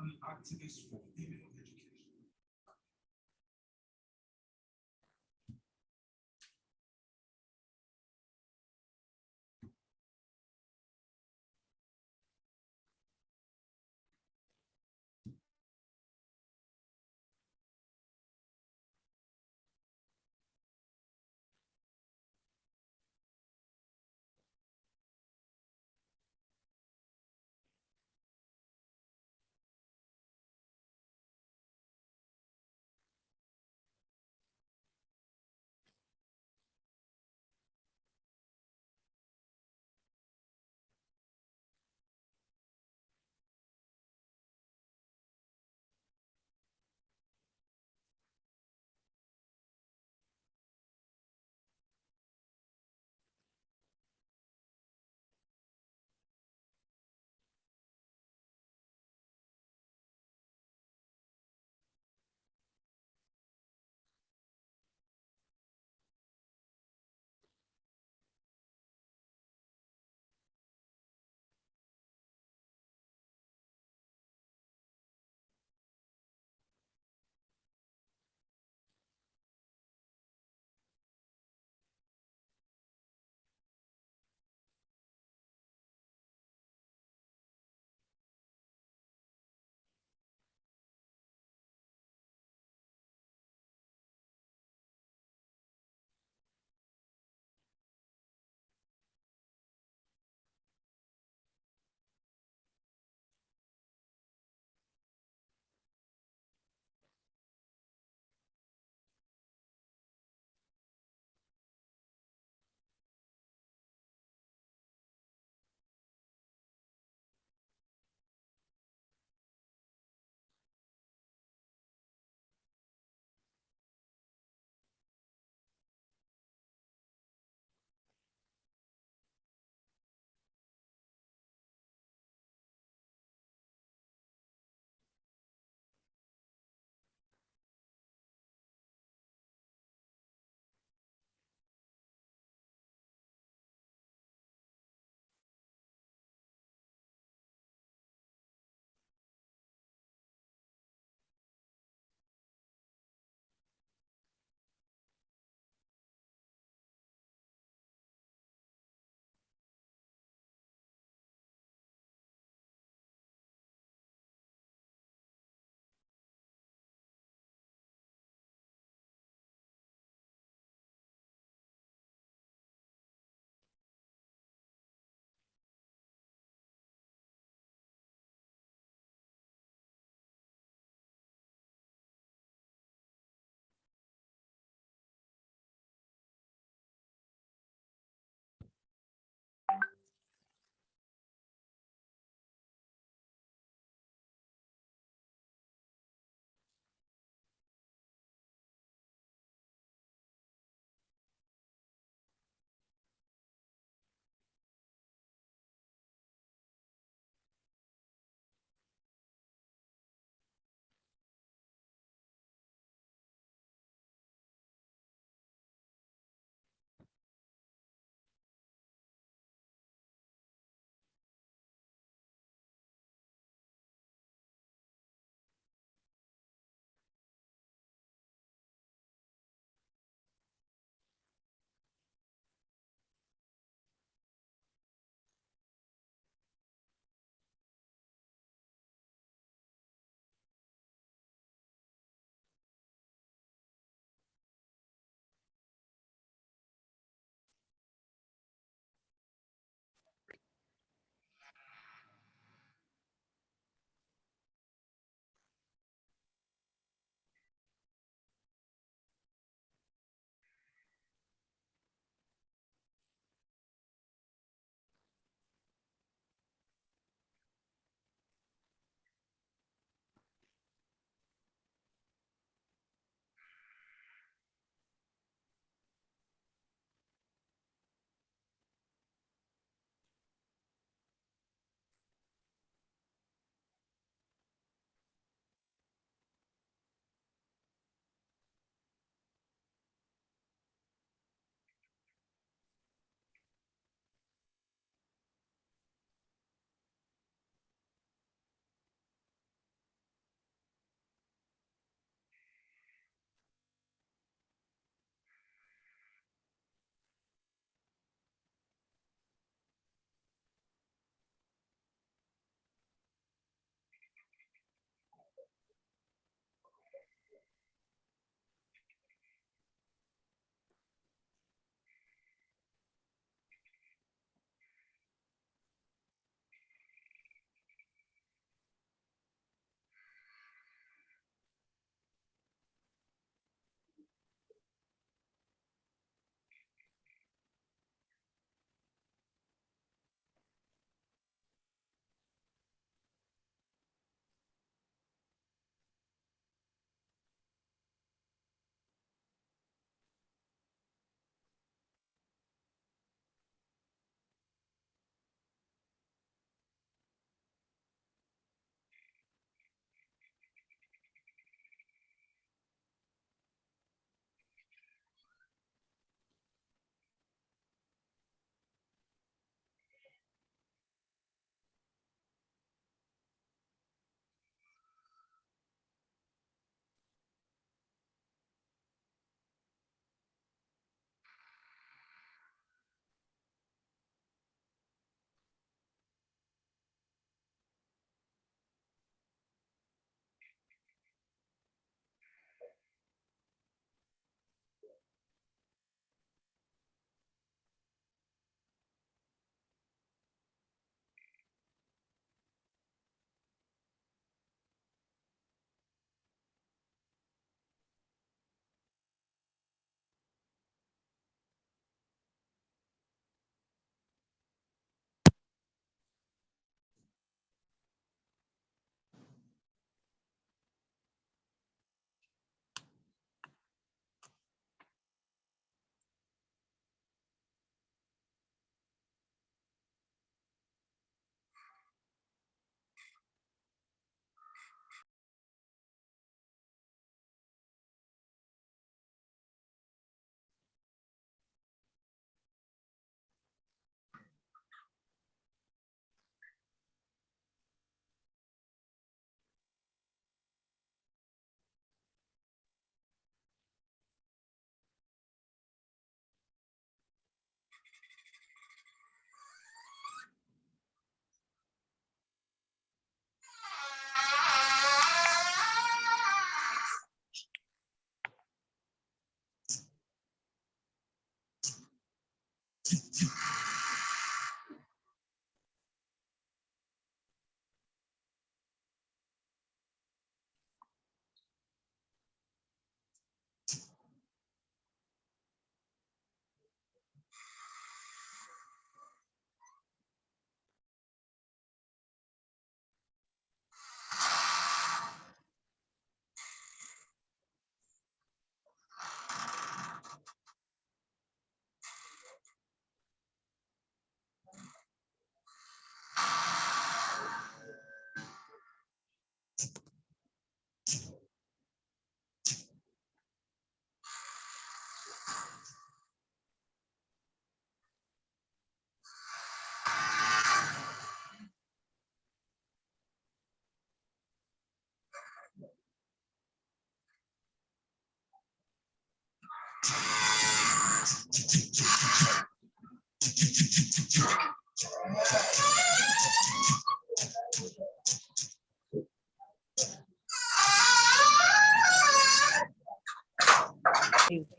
an activist for female education.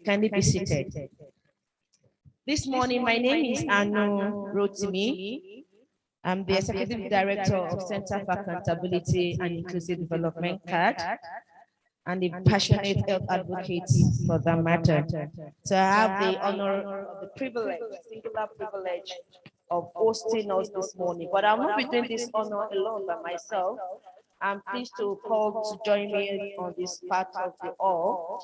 Kindly be seated. This morning, my name is Anu Rotimi. I'm the Executive Director of Center for Accountability and Inclusive Development CAD, and a passionate health advocate for that matter. So I have the honor, the privilege, singular privilege of hosting us this morning. But I'll not be doing this honor alone by myself. I'm pleased to call to join me on this part of the all.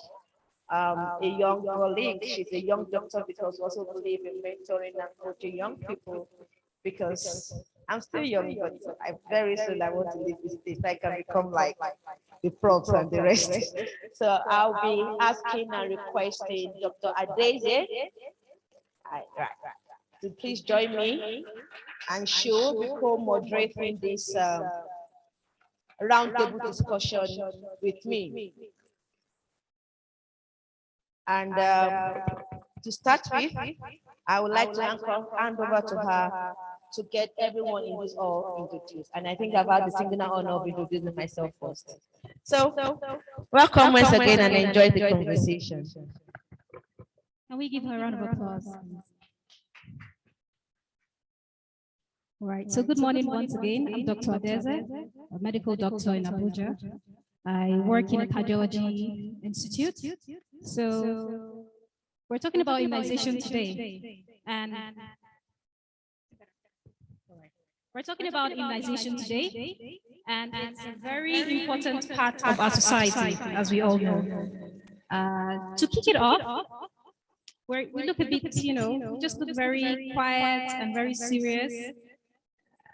A young colleague. She's a young doctor because we also believe in mentoring and coaching young people, because I'm still young, but I very soon I want to leave this stage. I can become like the profs and the rest. So I'll be asking and requesting Dr. Adeze to please join me, and she'll be co-moderating this roundtable discussion with me. And to start with, I would like to hand over to her to get everyone in this all introduced. And I think I've had the singular honor of introducing myself first. So, welcome once again and enjoy the conversation. Can we give her a round of applause? All right, so good morning once again. I'm Dr. Adeze, a medical doctor in Abuja. I work in a cardiology institute. So we're talking about immunization today. And we're talking about immunization today. And it's a very important part of our society, as we all know. To kick it off, we look a bit, we just look very quiet and very serious.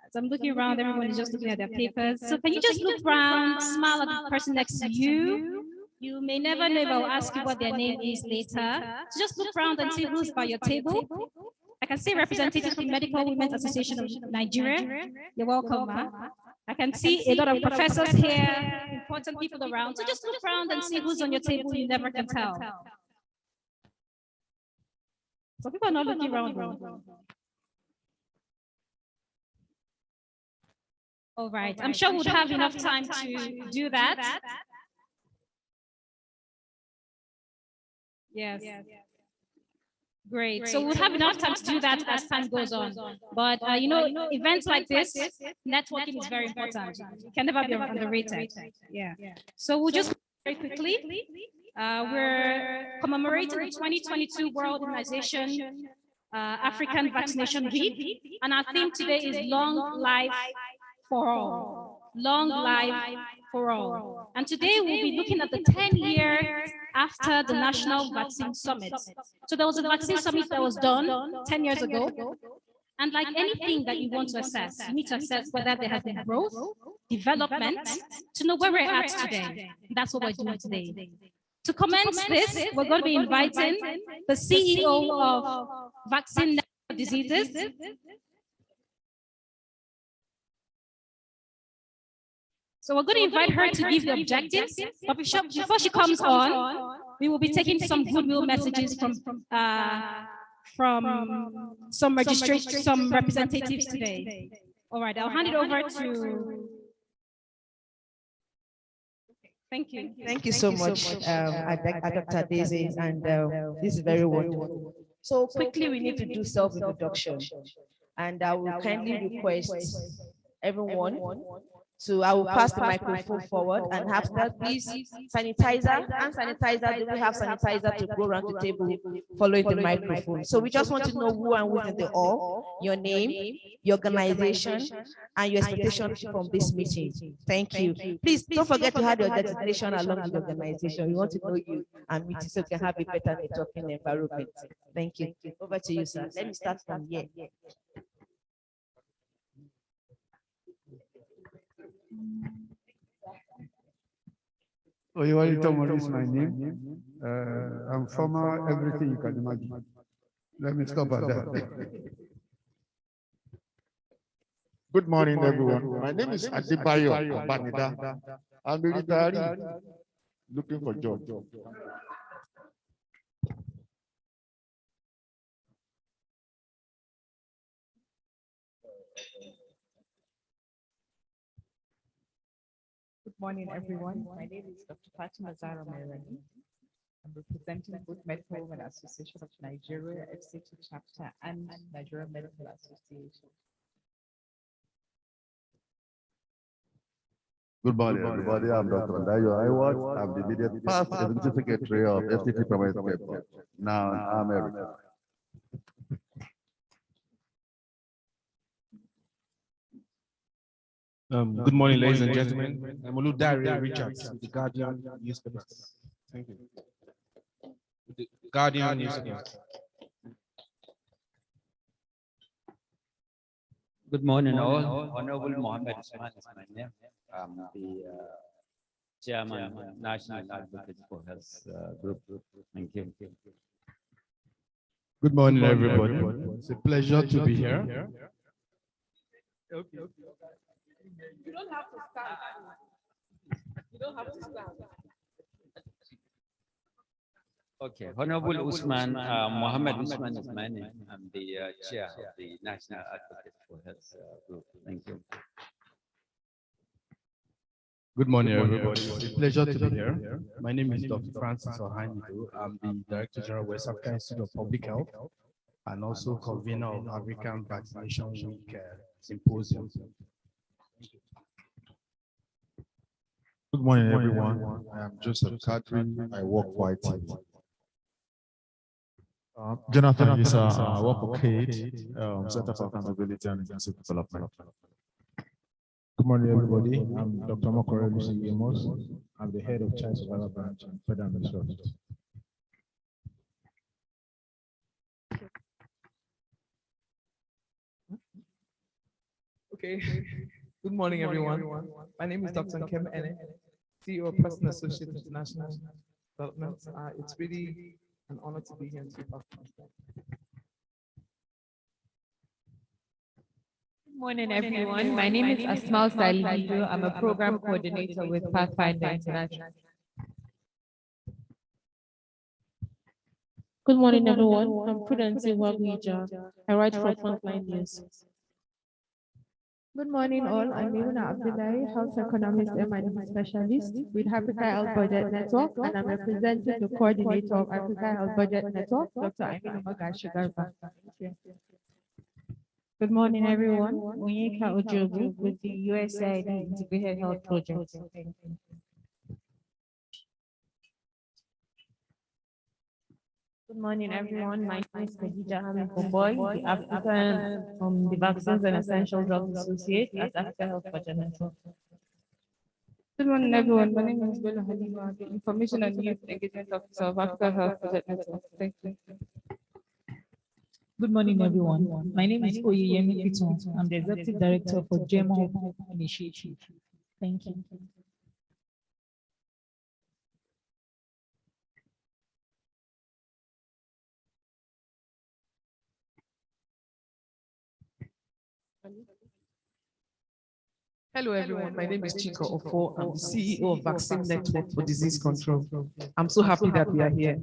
As I'm looking around, everyone is just looking at their papers. So can you just look around, smile at the person next to you? You may never know if I'll ask you what their name is later. So just look around and see who's by your table. I can see representatives from Medical Women's Association of Nigeria. You're welcome, ma. I can see a lot of professors here, important people around. So just look around and see who's on your table. You never can tell. So people are not looking around. All right, I'm sure we'll have enough time to do that. Yes. Great. So we'll have enough time to do that as time goes on. But events like this, networking is very important. It can never be underrated. Yeah. So we'll just very quickly. We're commemorating the 2022 World Immunization African Vaccination Week, and our theme today is Long Life for All. Long Life for All. And today we'll be looking at the 10 years after the National Vaccine Summit. So there was a vaccine summit that was done 10 years ago. And like anything that you want to assess, you need to assess whether there has been growth, development, to know where we're at today. That's what we're doing today. To commence this, we're going to be inviting the CEO of Vaccine Diseases, so we're going to invite her to give the objectives, but before she comes on, we will be taking some goodwill messages from some representatives today. All right, I'll hand it over to. Thank you. Thank you so much, Dr. Daisy, and this is very wonderful. So quickly, we need to do self-introduction, and I will kindly request everyone. So I will pass the microphone forward, and after, please, sanitizer. Do we have sanitizer to go around the table following the microphone? So we just want to know who and who's in the all, your name, your organization, and your expectation from this meeting. Thank you. Please don't forget to have your designation along with the organization. We want to know you and meet you so we can have a better networking environment. Thank you. Over to you, sir. Let me start from here. Oyewale Tomori is my name. I'm former everything you can imagine. Let me stop at that. Good morning, everyone. My name is Adebayo Abanida. I'm a retiree looking for a job. Morning, everyone. My name is Dr. Fatima Zara Mairani. I'm representing both Medical Women Association of Nigeria, FCT chapter, and Nigeria Medical Association. Good morning, everybody. I'm Dr. Ndayo Iwat. I'm the immediate past executive secretary of FCT Primary Care, now in America. Good morning, ladies and gentlemen. I'm Oludare Richards with the Guardian newspaper. Thank you. With the Guardian newspaper. Good morning, all. Honorable Mohammed Usman is my name. I'm the chairman, National Advocates for Health Group. Thank you. Good morning, everybody. It's a pleasure to be here. You don't have to stand. You don't have to stand. Okay, Honorable Usman, Mohammed Usman is my name. I'm the chair of the National Advocates for Health Group. Thank you. Good morning, everybody. It's a pleasure to be here. My name is Dr. Francis Ohanido. I'm the Director General of West African Institute of Public Health and also convener of African Vaccination Week Symposium. Good morning, everyone. I am Joseph Kadri. I work for IT. Jonathan is I work for CADE, Center for Accountability and Inclusive Development. Good morning, everybody. I'm Dr. Mokore Lucy Amos. I'm the head of Child Survival Branch and Federal Ministry of Justice. Okay. Good morning, everyone. My name is Dr. Nkem Ene, CEO of Preston Associates International Development. It's really an honor to be here and to talk to you. Good morning, everyone. My name is Asmal Salido. I'm a program coordinator with Pathfinder International. Good morning, everyone. I'm Prudence Wagwija. I write for Frontline News. Good morning, all. I'm Mimuna Abdullahi, Health Economist M&E Specialist with Africa Health Budget Network, and I'm representing the coordinator of Africa Health Budget Network, Dr. Aminu Magashigarba. Good morning, everyone. Onyeka Ojogu with the USAID Integrated Health Project. Good morning, everyone. My name is Khadija Hamid Boboy, the African, the Vaccines and Essential Drugs Associate at Africa Health Budget Network. Good morning, everyone. My name is Bella Halima, the Information and Youth Engagement Officer of Africa Health Budget Network. Thank you. Good morning, everyone. My name is Oyeyemi Piton. I'm the Executive Director for GEMO Initiative. Thank you. Hello, everyone. My name is Chika Ofo. I'm the CEO of Vaccine Network for Disease Control. I'm so happy that we are here.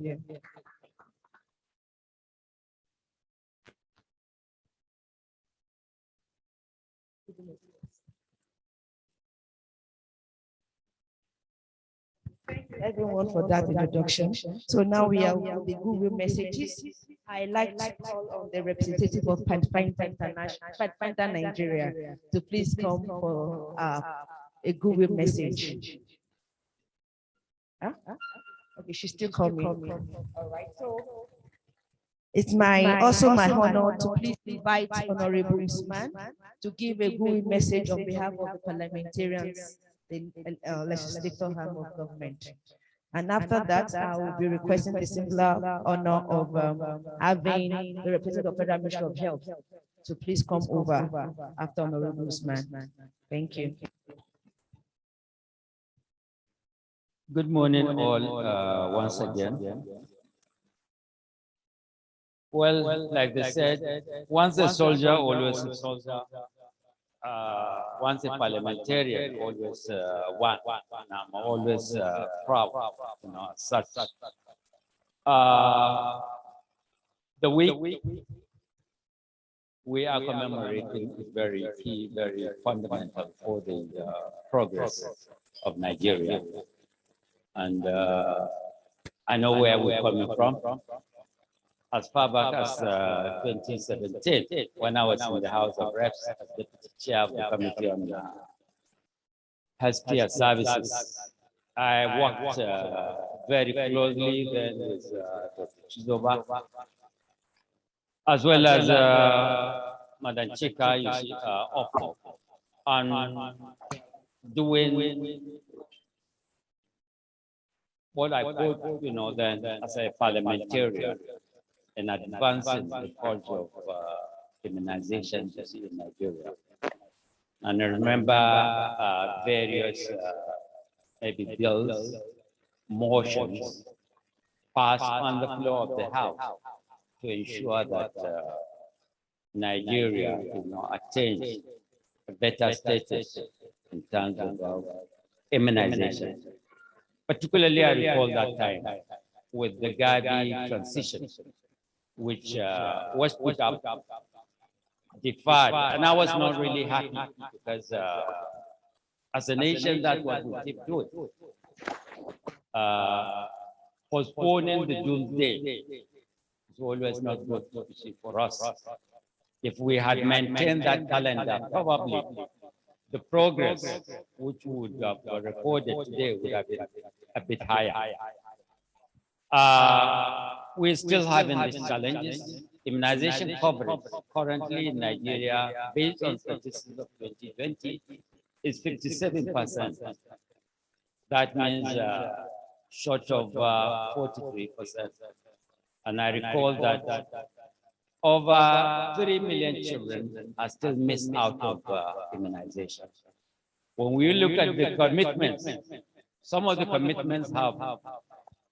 Thank you, everyone, for that introduction. So now we are with the Google messages. I like to call on the representative of Pathfinder International, Pathfinder Nigeria, to please come for a Google message. Huh? Okay, she's still coming. All right. So it's also my honor to please invite Honorable Usman to give a Google message on behalf of the parliamentarians, the legislative arm of government. And after that, I will be requesting the singular honor of having the representative of Federal Ministry of Health to please come over after Honorable Usman. Thank you. Good morning, all, once again. Well, like they said, once a soldier, always a soldier. Once a parliamentarian, always one. And I'm always proud, such. The week we are commemorating is very key, very fundamental for the progress of Nigeria. And I know where we're coming from. As far back as 2017, when I was in the House of Reps as Deputy Chair of the Committee on Healthcare Services, I worked very closely then with Dr. Chizoba, as well as Madam Chika Ofo, on doing what I called, then as a parliamentarian in advancing the culture of immunization in Nigeria. And I remember various maybe bills, motions passed on the floor of the House to ensure that Nigeria, attains a better status in terms of immunization. Particularly, I recall that time with the Gavi transition, which was put up, deferred, and I was not really happy because as a nation, that's what we keep doing. Postponing the doomsday is always not good for us. If we had maintained that calendar, probably the progress which would have recorded today would have been a bit higher. We're still having these challenges. Immunization coverage currently in Nigeria, based on statistics of 2020, is 57%. That means short of 43%. And I recall that over 3 million children are still missed out of immunization. When we look at the commitments, some of the commitments have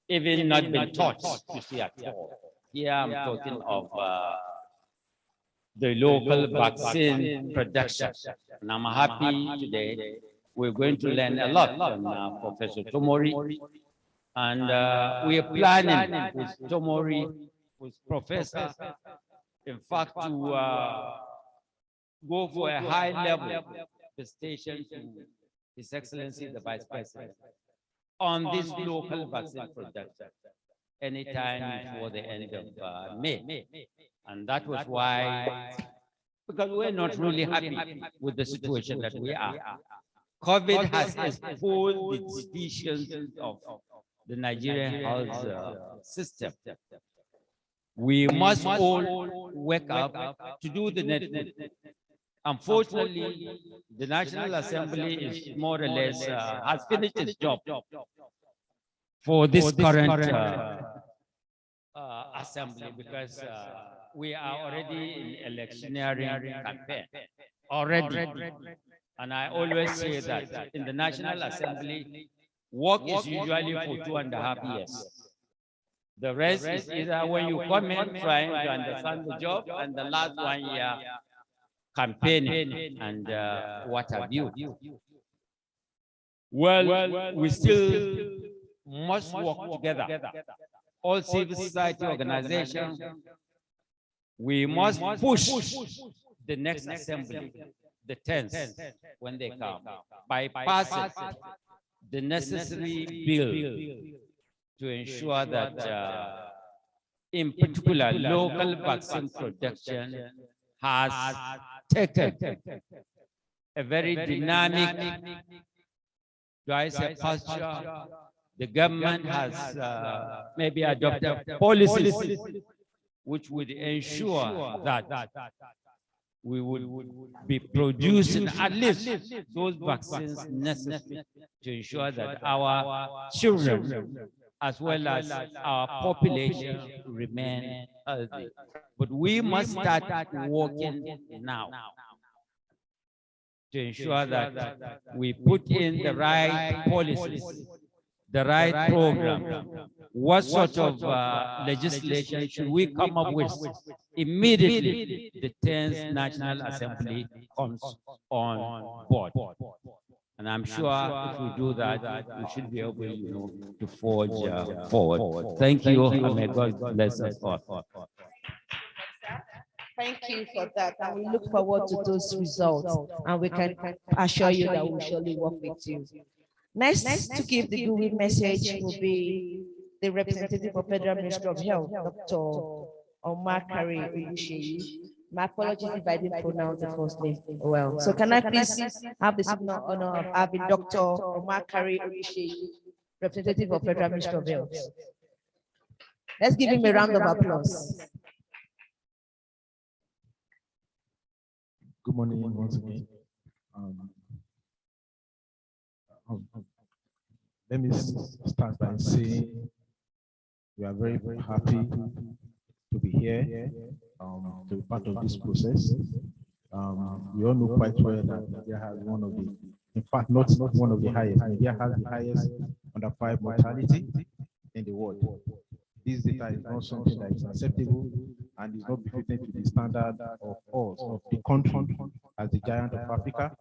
even not been touched, you see, at all. Here I'm talking of the local vaccine production. And I'm happy today we're going to learn a lot from Professor Tomori. And we are planning with Tomori, with Professor, in fact, to go for a high-level presentation to His Excellency the Vice President on this local vaccine production anytime before the end of May. And that was why, because we're not really happy with the situation that we are. COVID has exposed the deficiencies of the Nigerian health system. We must all wake up to do the needful. Unfortunately, the National Assembly is more or less has finished its job for this current assembly, because we are already in electioneering campaign already. And I always say that in the National Assembly, work is usually for 2.5 years. The rest is either when you come in trying to understand the job, and the last 1 year campaigning and what have you. Well, we still must work together. All civil society organizations, we must push the next assembly, the 10th, when they come, by passing the necessary bill to ensure that, in particular, local vaccine production has taken a very dynamic, posture. The government has maybe adopted policies which would ensure that we would be producing at least those vaccines necessary to ensure that our children, as well as our population, remain healthy. But we must start working now to ensure that we put in the right policies, the right program. What sort of legislation should we come up with immediately the 10th National Assembly comes on board? And I'm sure if we do that, we should be able, to forge forward. Thank you, and may God bless us all. Thank you for that, and we look forward to those results, and we can assure you that we'll surely work with you. Next to give the goodwill message will be the representative of Federal Ministry of Health, Dr. Omar Kari Oyusheyi. My apologies if I didn't pronounce the first name well. So can I please have the signal honor of having Dr. Omar Kari Oyusheyi, representative of Federal Ministry of Health. Let's give him a round of applause. Good morning once again. Let me start by saying we are very, very happy to be here, to be part of this process. We all know quite well that Nigeria has one of the, in fact, not one of the highest. Nigeria has the highest under 5 mortality in the world. This data is not something that is acceptable and is not befitting to the standard of us, of the country as the giant of Africa.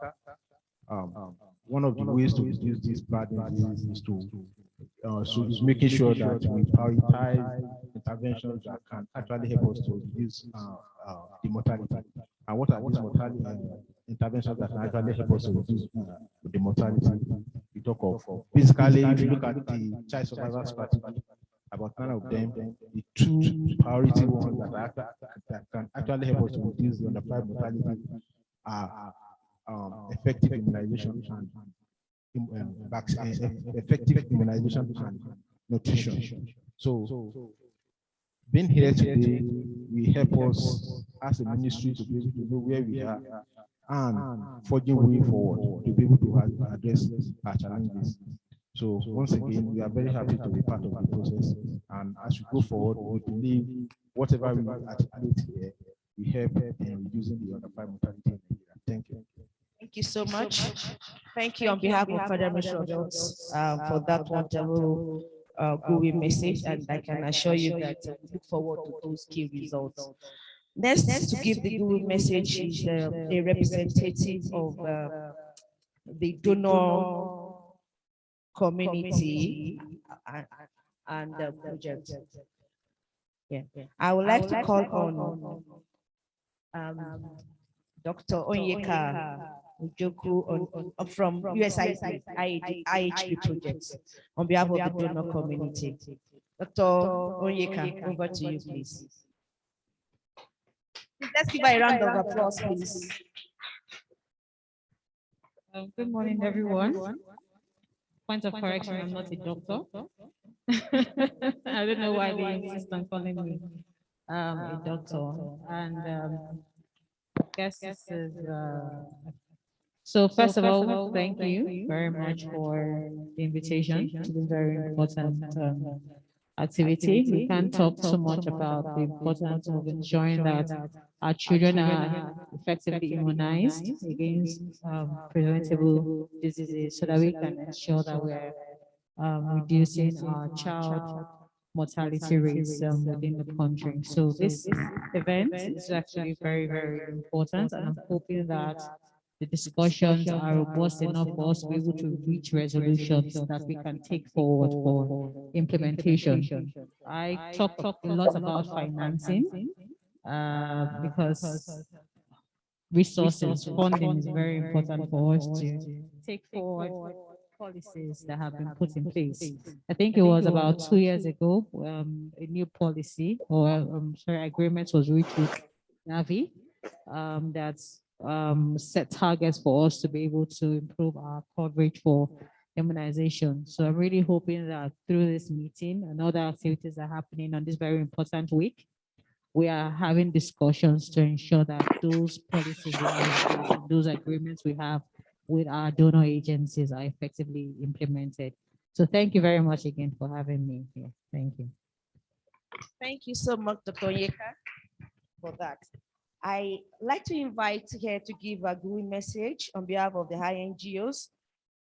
One of the ways to reduce this bad disease is is making sure that we prioritize interventions that can actually help us to reduce the mortality. And what are these mortality interventions that can actually help us to reduce the mortality? We talk of basically, if you look at the child survival strategy, about 9 of them, the 2 priority ones that can actually help us to reduce the under 5 mortality are effective immunization and effective immunization and nutrition. So being here today will help us as a ministry to be able to know where we are and forging way forward to be able to address our challenges. So once again, we are very happy to be part of the process. And as we go forward, we believe whatever we articulate here, we help in reducing the under 5 mortality in Nigeria. Thank you. Thank you so much. Thank you on behalf of Federal Ministry of Health for that wonderful goodwill message. And I can assure you that we look forward to those key results. Next to give the goodwill message is a representative of the donor community and the project. Yeah, I would like to call on Dr. Onyeka Ujoku from USIP IHP project on behalf of the donor community. Dr. Onyeka, over to you, please. Let's give her a round of applause, please. Good morning, everyone. Point of correction, I'm not a doctor. I don't know why they insist on calling me a doctor. And I guess this is, so first of all, thank you very much for the invitation to this very important activity. We can't talk so much about the importance of ensuring that our children are effectively immunized against preventable diseases so that we can ensure that we're reducing our child mortality rates within the country. So this event is actually very, very important, and I'm hoping that the discussions are robust enough for us to be able to reach resolutions that we can take forward for implementation. I talk a lot about financing because resources, funding is very important for us to take forward policies that have been put in place. I think it was about 2 years ago, a new policy or agreement was reached with Navi that set targets for us to be able to improve our coverage for immunization. So I'm really hoping that through this meeting and other activities that are happening on this very important week, we are having discussions to ensure that those policies we have, those agreements we have with our donor agencies are effectively implemented. So thank you very much again for having me here. Thank you. Thank you so much, Dr. Onyeka, for that. I like to invite here to give a good message on behalf of the high NGOs,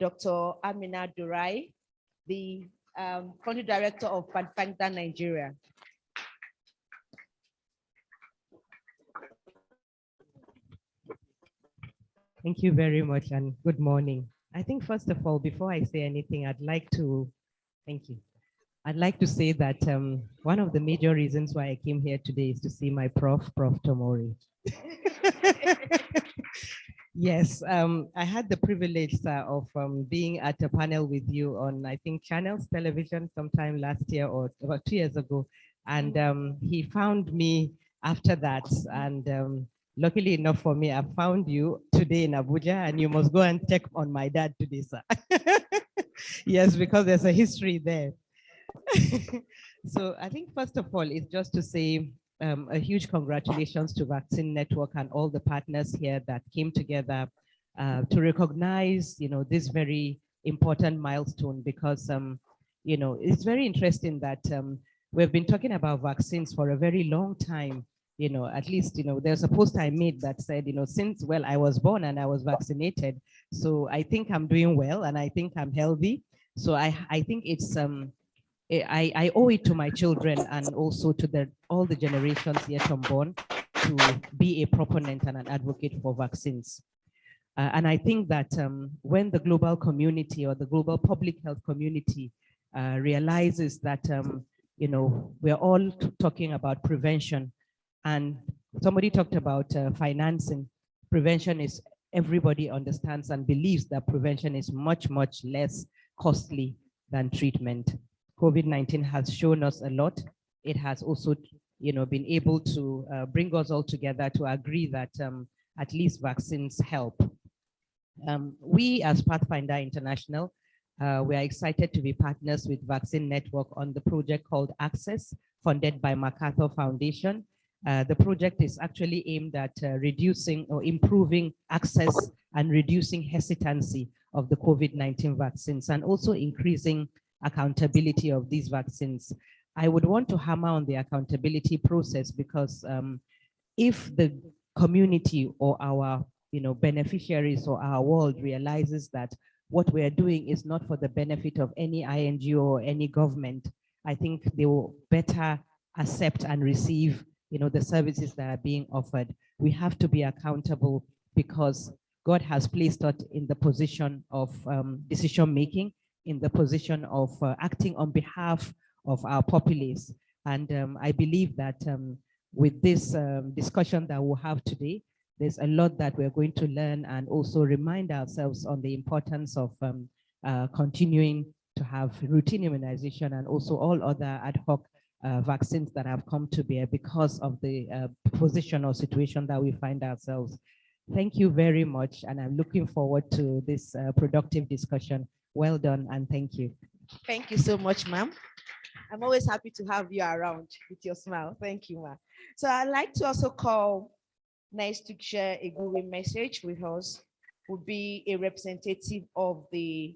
Dr. Amina Durai, the country director of Pathfinder Nigeria. Thank you very much and good morning. I think first of all, before I say anything, I'd like to, thank you. I'd like to say that one of the major reasons why I came here today is to see my Prof Tomori. Yes, I had the privilege, sir, of being at a panel with you on, I think, Channels Television sometime last year or about 2 years ago. And he found me after that. And luckily enough for me, I found you today in Abuja, and you must go and check on my dad today, sir. Yes, because there's a history there. So I think first of all, it's just to say a huge congratulations to Vaccine Network and all the partners here that came together to recognize, this very important milestone, because, it's very interesting that we've been talking about vaccines for a very long time. At least, there's a post I made that said, since, well, I was born and I was vaccinated. So I think I'm doing well and I think I'm healthy. So I think it's, I owe it to my children and also to all the generations yet unborn to be a proponent and an advocate for vaccines. And I think that when the global community or the global public health community realizes that, we're all talking about prevention, and somebody talked about financing. Prevention is, everybody understands and believes that prevention is much, much less costly than treatment. COVID-19 has shown us a lot. It has also, been able to bring us all together to agree that at least vaccines help. We as Pathfinder International, we are excited to be partners with Vaccine Network on the project called Access, funded by MacArthur Foundation. The project is actually aimed at reducing or improving access and reducing hesitancy of the COVID-19 vaccines, and also increasing accountability of these vaccines. I would want to hammer on the accountability process, because if the community or our beneficiaries or our world realizes that what we're doing is not for the benefit of any INGO or any government, I think they will better accept and receive the services that are being offered. We have to be accountable, because God has placed us in the position of decision making, in the position of acting on behalf of our populace. And I believe that with this discussion that we'll have today, there's a lot that we're going to learn, and also remind ourselves on the importance of continuing to have routine immunization and also all other ad hoc vaccines that have come to bear because of the position or situation that we find ourselves. Thank you very much, and I'm looking forward to this productive discussion. Well done, and thank you. Thank you so much, ma'am. I'm always happy to have you around with your smile. Thank you, ma'am. So I'd like to also call next to share a good message with us would be a representative of the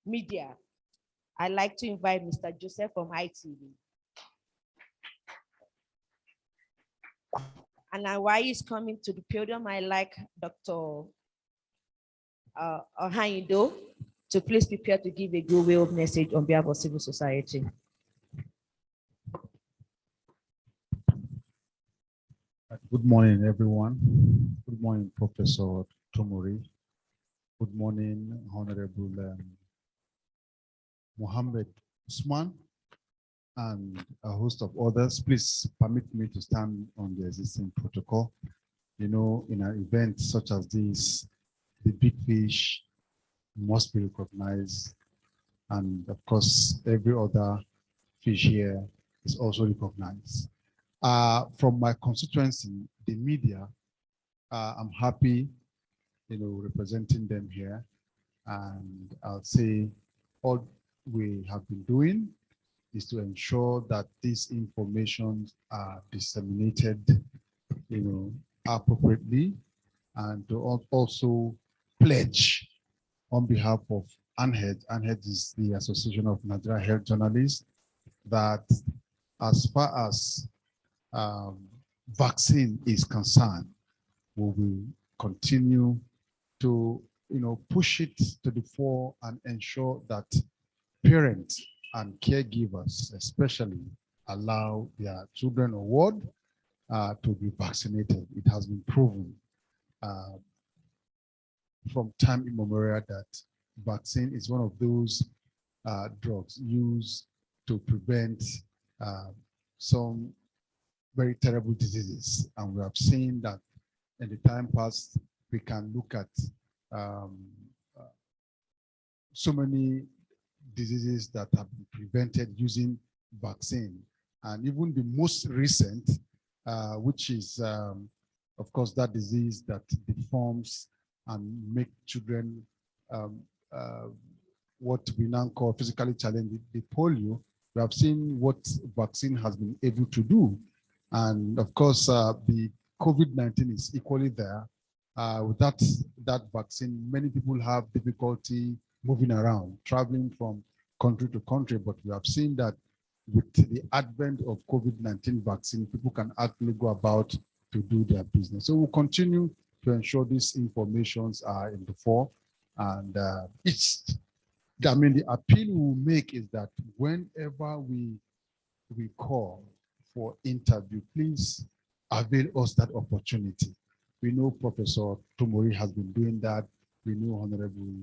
media. I'd like to invite Mr. Joseph from ITV. And now while he's coming to the podium, I like Dr. Ohanido to please prepare to give a goodwill message on behalf of civil society. Good morning, everyone. Good morning, Professor Tomori. Good morning, Honorable Mohammed Usman, and a host of others. Please permit me to stand on the existing protocol. In an event such as this, the big fish must be recognized, and of course, every other fish here is also recognized. From my constituency, the media, I'm happy, representing them here, and I'll say all we have been doing is to ensure that these information are disseminated, appropriately, and to also pledge on behalf of ANHED. ANHED is the Association of Nigeria Health Journalists, that as far as vaccine is concerned, we will continue to push it to the fore and ensure that parents and caregivers especially allow their children or ward to be vaccinated. It has been proven from time immemorial that vaccine is one of those drugs used to prevent some very terrible diseases. And we have seen that in the time past, we can look at um, uh, so many diseases that have been prevented using vaccine. And even the most recent, which is, of course, that disease that deforms and make children what we now call physically challenged, the polio. We have seen what vaccine has been able to do. And of course, the COVID-19 is equally there. With that vaccine, many people have difficulty moving around, traveling from country to country, but we have seen that with the advent of COVID-19 vaccine, people can actually go about to do their business. So we'll continue to ensure these informations are in the fore. And the appeal we'll make is that whenever we call for interview, please avail us that opportunity. We know Professor Tomori has been doing that. We know Honorable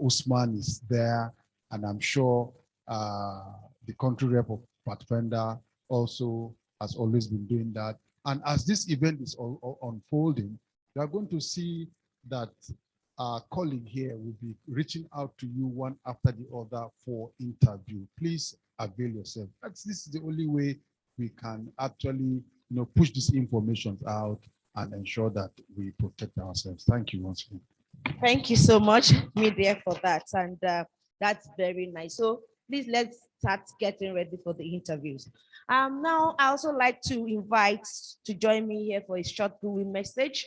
Usman is there, and I'm sure the country rep of Pathfinder also has always been doing that. And as this event is unfolding, we are going to see that our colleague here will be reaching out to you one after the other for interview. Please avail yourself. This is the only way we can actually push this information out and ensure that we protect ourselves. Thank you once again. Thank you so much, media, for that. And that's very nice. So please let's start getting ready for the interviews. Now, I also like to invite to join me here for a short Google message,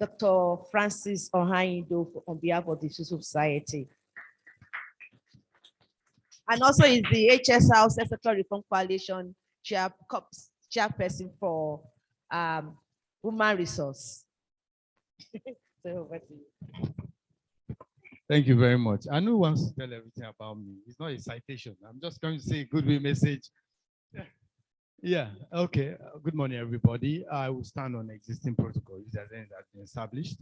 Dr. Francis Ohanido on behalf of the Civil Society. And also is the HSR Sector Reform Coalition chairperson for Human Resource. So over to you. Thank you very much. I know wants to tell everything about me. It's not a citation. I'm just going to say a goodwill message. Yeah, okay. Good morning, everybody. I will stand on existing protocol if there's anything that's been established.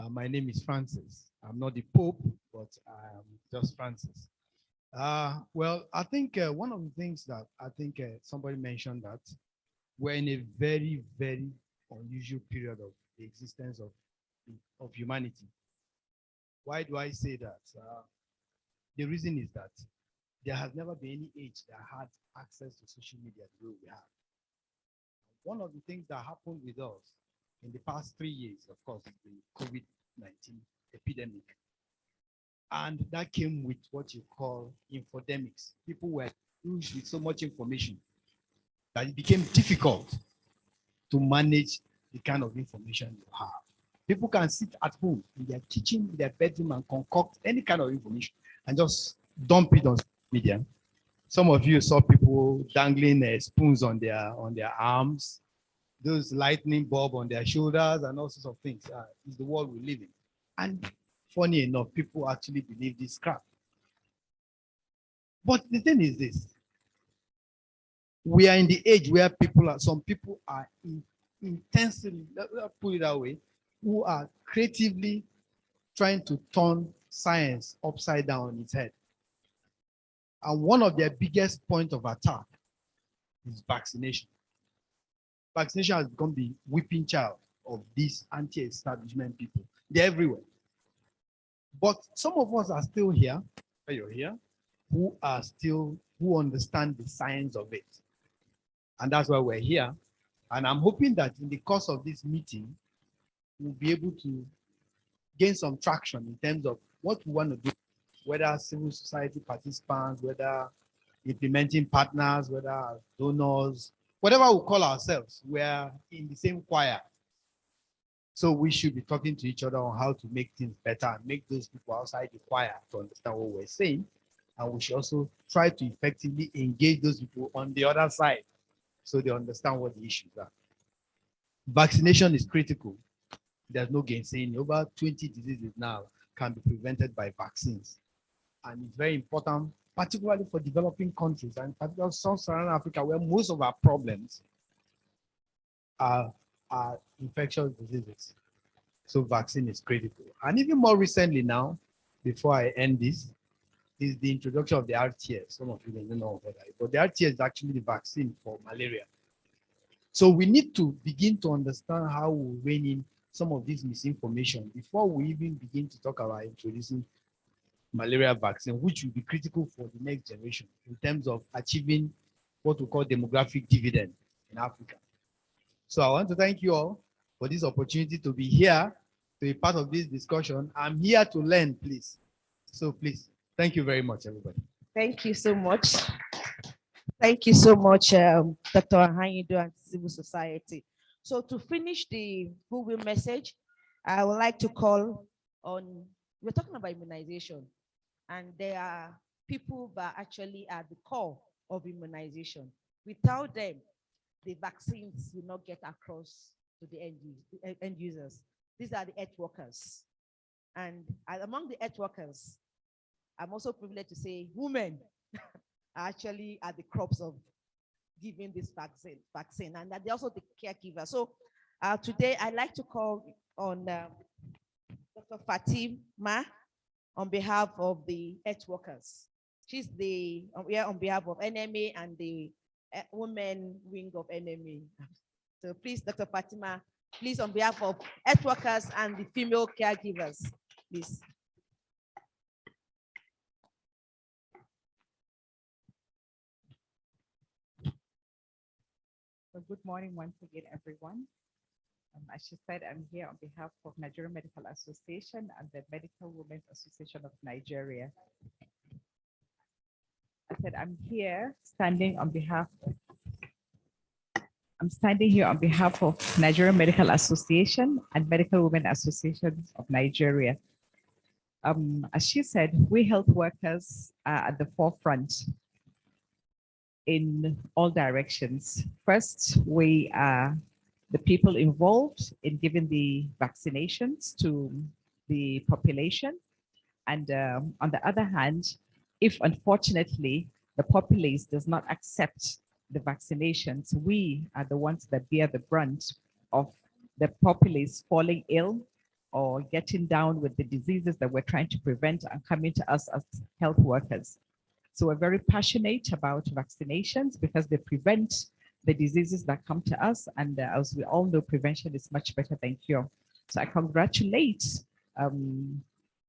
My name is Francis. I'm not the Pope, but I'm just Francis. Well, I think one of the things that I think somebody mentioned that we're in a very, very unusual period of the existence of humanity. Why do I say that? The reason is that there has never been any age that had access to social media the way we have. One of the things that happened with us in the past 3 years, of course, is the COVID-19 epidemic. And that came with what you call infodemics. People were used with so much information that it became difficult to manage the kind of information you have. People can sit at home in their kitchen, in their bedroom, and concoct any kind of information and just dump it on media. Some of you saw people dangling spoons on their arms, those lightning bulb on their shoulders, and all sorts of things. It's the world we live in. And funny enough, people actually believe this crap. But the thing is this: we are in the age where some people are intensely, let's put it that way, who are creatively trying to turn science upside down on its head. And one of their biggest points of attack is vaccination. Vaccination has become the whipping child of these anti-establishment people. They're everywhere. But some of us are still here, you're here, who understand the science of it. And that's why we're here. And I'm hoping that in the course of this meeting, we'll be able to gain some traction in terms of what we want to do, whether civil society participants, whether implementing partners, whether donors, whatever we call ourselves, we're in the same choir. So we should be talking to each other on how to make things better and make those people outside the choir to understand what we're saying. And we should also try to effectively engage those people on the other side so they understand what the issues are. Vaccination is critical. There's no gainsaying. Over 20 diseases now can be prevented by vaccines. And it's very important, particularly for developing countries and particularly Sub-Saharan Africa, where most of our problems are infectious diseases. So vaccine is critical. And even more recently now, before I end this, is the introduction of the RTS. Some of you don't know about that, but the RTS is actually the vaccine for malaria. So we need to begin to understand how we rein in some of this misinformation before we even begin to talk about introducing malaria vaccine, which will be critical for the next generation in terms of achieving what we call demographic dividend in Africa. So I want to thank you all for this opportunity to be here, to be part of this discussion. I'm here to learn, please. So please, thank you very much, everybody. Thank you so much. Thank you so much, Dr. Ahanyido and Civil Society. So to finish the Google message, I would like to call on, we're talking about immunization, and there are people that actually are the core of immunization. Without them, the vaccines will not get across to the end users. These are the health workers. And among the health workers, I'm also privileged to say women are actually at the crops of giving this vaccine, and they're also the caregiver. So today I'd like to call on Dr. Fatima on behalf of the health workers. She's here on behalf of NMA and the women wing of NMA. So please, Dr. Fatima, please on behalf of health workers and the female caregivers, please. So good morning once again, everyone. As she said, I'm here on behalf of Nigerian Medical Association and the Medical Women's Association of Nigeria. I said I'm standing here on behalf of Nigerian Medical Association and Medical Women Association of Nigeria. As she said, we health workers are at the forefront in all directions. First, we are the people involved in giving the vaccinations to the population. And on the other hand, if unfortunately the populace does not accept the vaccinations, we are the ones that bear the brunt of the populace falling ill or getting down with the diseases that we're trying to prevent and coming to us as health workers. So we're very passionate about vaccinations because they prevent the diseases that come to us. And as we all know, prevention is much better than cure. So I congratulate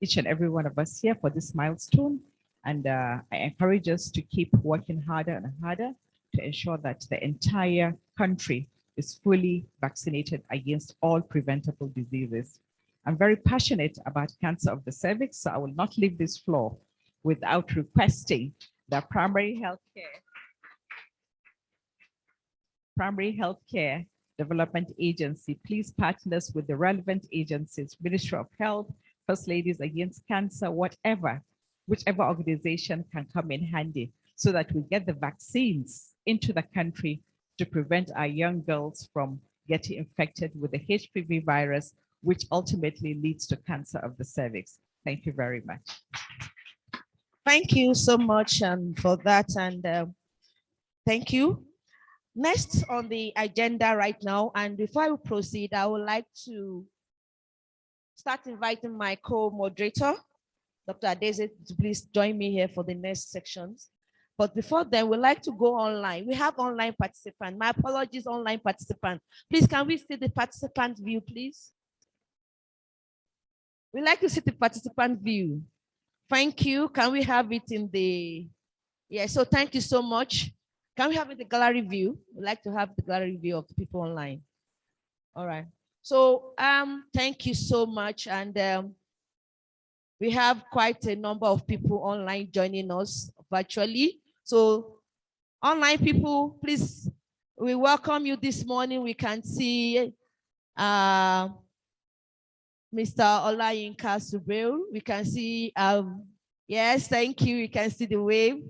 each and every one of us here for this milestone. And I encourage us to keep working harder and harder to ensure that the entire country is fully vaccinated against all preventable diseases. I'm very passionate about cancer of the cervix, so I will not leave this floor without requesting that primary healthcare development agency please partner us with the relevant agencies, Ministry of Health, First Ladies Against Cancer, whichever organization can come in handy, so that we get the vaccines into the country to prevent our young girls from getting infected with the HPV virus, which ultimately leads to cancer of the cervix. Thank you very much. Thank you so much for that, and thank you. Next on the agenda right now, and before I proceed, I would like to start inviting my co-moderator, Dr. Adeze, to please join me here for the next sections. But before then, we'd like to go online. We have online participants. My apologies, online participants. Please, can we see the participant view, please? We'd like to see the participant view. Thank you. Can we have it in the, yeah, so thank you so much. Can we have it in the gallery view? We'd like to have the gallery view of the people online. All right. So thank you so much. And we have quite a number of people online joining us virtually. So online people, please, we welcome you this morning. We can see Mr. Olayinka Subreu. We can see, yes, thank you. We can see the wave.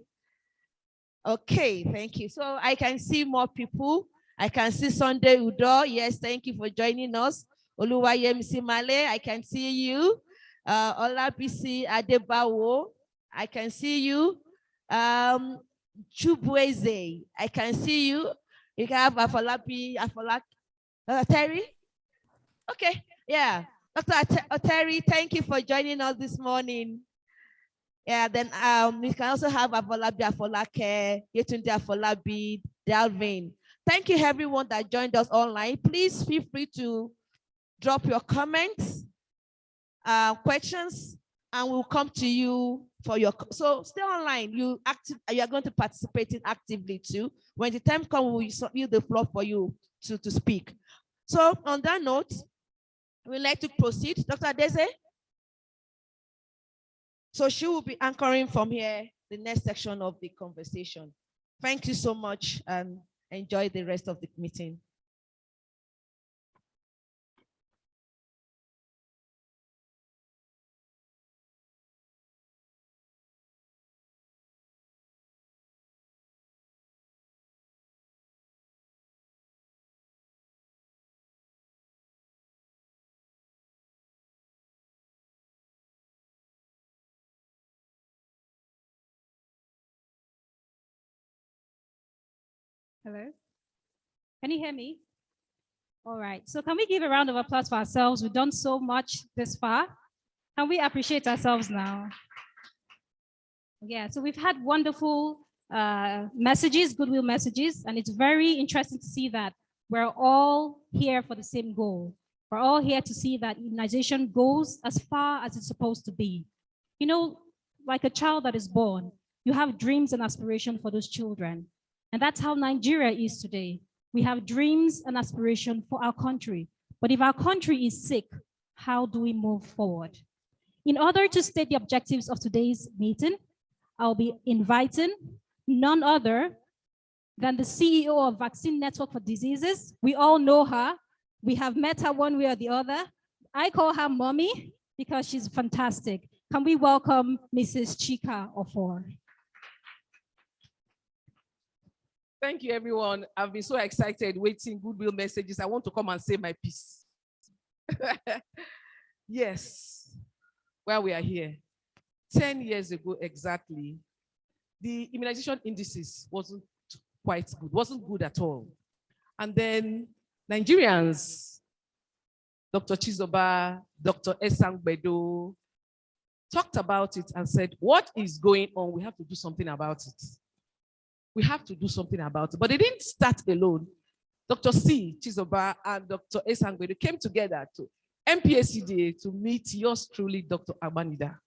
Okay, thank you. So I can see more people. I can see Sunday Udo. Yes, thank you for joining us. Oluwayemisi Male, I can see you. Olabisi Adebawo, I can see you. Chubueze, I can see you. You can have Afolabi, Terry. Okay, yeah. Dr. Terry, thank you for joining us this morning. Yeah, then we can also have Afolabi Afolake, Yetunde Afolabi, Dalvin. Thank you everyone that joined us online. Please feel free to drop your comments, questions, and we'll come to you for your, so stay online. You are going to participate in actively too. When the time comes, we'll give the floor for you to speak. So on that note, we'd like to proceed. Dr. Adeze? So she will be anchoring from here, the next section of the conversation. Thank you so much and enjoy the rest of the meeting. Hello? Can you hear me? All right. So can we give a round of applause for ourselves? We've done so much this far. Can we appreciate ourselves now? Yeah, so we've had wonderful messages, goodwill messages, and it's very interesting to see that we're all here for the same goal. We're all here to see that immunization goes as far as it's supposed to be. You know, like a child that is born, you have dreams and aspirations for those children. And that's how Nigeria is today. We have dreams and aspirations for our country. But if our country is sick, how do we move forward? In order to state the objectives of today's meeting, I'll be inviting none other than the CEO of Vaccine Network for Diseases. We all know her. We have met her one way or the other. I call her Mommy because she's fantastic. Can we welcome Mrs. Chika Ofor? Thank you, everyone. I've been so excited waiting goodwill messages. I want to come and say my piece. Yes, while we are here, 10 years ago exactly, the immunization indices wasn't quite good, wasn't good at all. And then Nigerians, Dr. Chizoba, Dr. Esangbedo, talked about it and said, what is going on? We have to do something about it. We have to do something about it. But they didn't start alone. Dr. C. Chizoba and Dr. Esangbedo came together to MPACDA to meet yours truly, Dr. Abanida,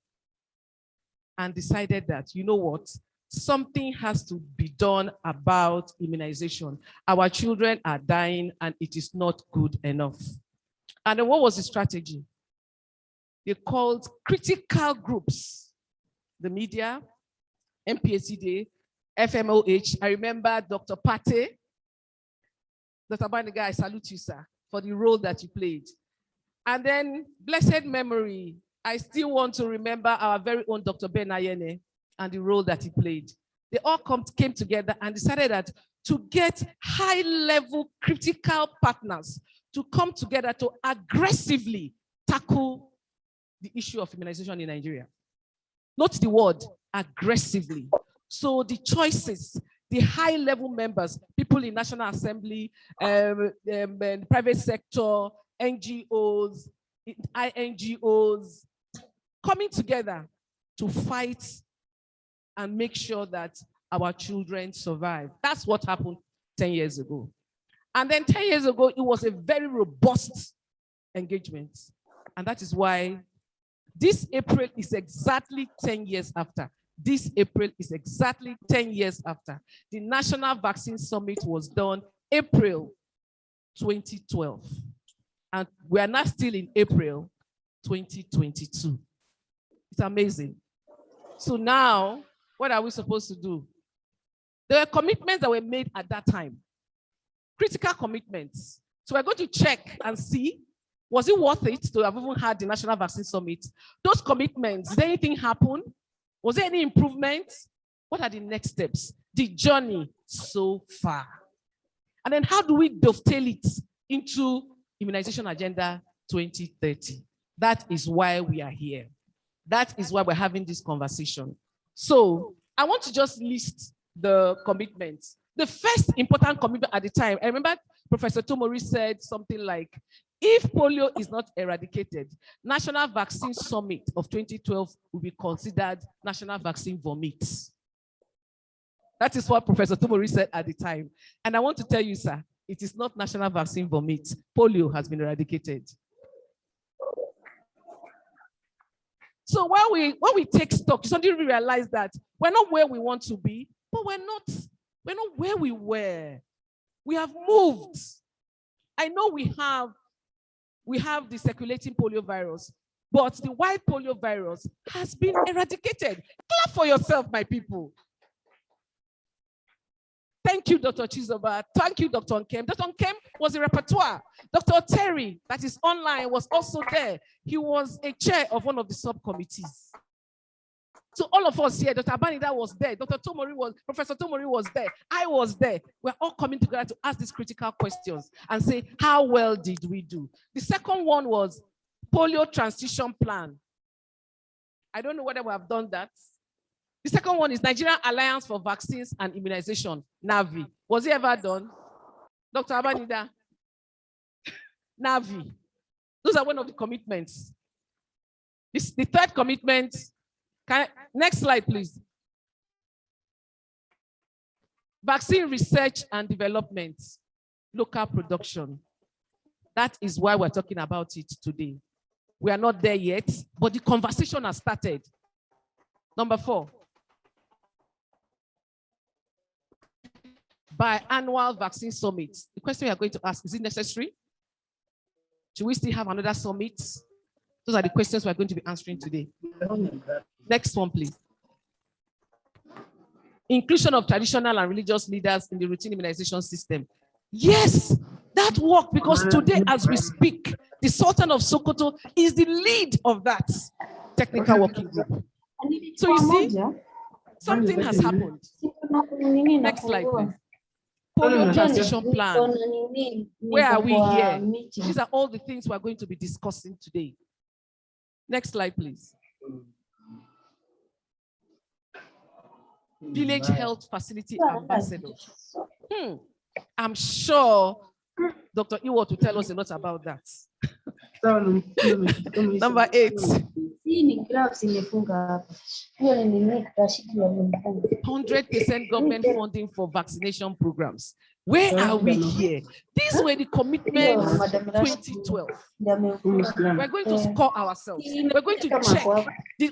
and decided that, you know what, something has to be done about immunization. Our children are dying and it is not good enough. And then what was the strategy? They called critical groups, the media, MPACDA, FMOH. I remember Dr. Pate. Dr. Baniga, I salute you, sir, for the role that you played. And then, blessed memory, I still want to remember our very own Dr. Ben Ayene and the role that he played. They all came together and decided that to get high-level critical partners to come together to aggressively tackle the issue of immunization in Nigeria. Note the word, aggressively. So the choices, the high-level members, people in National Assembly, private sector, NGOs, INGOs, coming together to fight and make sure that our children survive. That's what happened 10 years ago. And then 10 years ago, it was a very robust engagement. And that is why this April is exactly 10 years after. This April is exactly 10 years after. The National Vaccine Summit was done April 2012. And we are now still in April 2022. It's amazing. So now, what are we supposed to do? There were commitments that were made at that time. Critical commitments. So we're going to check and see, was it worth it to have even had the National Vaccine Summit? Those commitments, did anything happen? Was there any improvement? What are the next steps? The journey so far. And then how do we dovetail it into Immunization Agenda 2030? That is why we are here. That is why we're having this conversation. So I want to just list the commitments. The first important commitment at the time, I remember Professor Tomori said something like, if polio is not eradicated, National Vaccine Summit of 2012 will be considered National Vaccine Vomit. That is what Professor Tomori said at the time. And I want to tell you, sir, it is not National Vaccine Vomit. Polio has been eradicated. So when we take stock, suddenly realize that we're not where we want to be, but we're not where we were. We have moved. I know we have the circulating polio virus, but the white polio virus has been eradicated. Clap for yourself, my people. Thank you, Dr. Chizoba. Thank you, Dr. Nkem. Dr. Nkem was a repertoire. Dr. Terry, that is online, was also there. He was a chair of one of the subcommittees. So all of us here, Dr. Abanida was there, Professor Tomori was there, I was there. We're all coming together to ask these critical questions and say, how well did we do? The second one was polio transition plan. I don't know whether we have done that. The second one is Nigerian Alliance for Vaccines and Immunization, NAVI. Was it ever done? Dr. Abanida? NAVI. Those are one of the commitments. The third commitment, next slide, please. Vaccine research and development, local production. That is why we're talking about it today. We are not there yet, but the conversation has started. Number 4. Biannual vaccine summits. The question we are going to ask, is it necessary? Should we still have another summit? Those are the questions we're going to be answering today. Next one, please. Inclusion of traditional and religious leaders in the routine immunization system. Yes, that worked, because today, as we speak, the Sultan of Sokoto is the lead of that technical working group. So you see, something has happened. Next slide, please. Polio transition plan. Where are we here? These are all the things we're going to be discussing today. Next slide, please. Village health facility ambassadors. I'm sure Dr. Iwot will tell us a lot about that. Number 8. 100% government funding for vaccination programs. Where are we here? These were the commitments 2012. We're going to score ourselves. We're going to check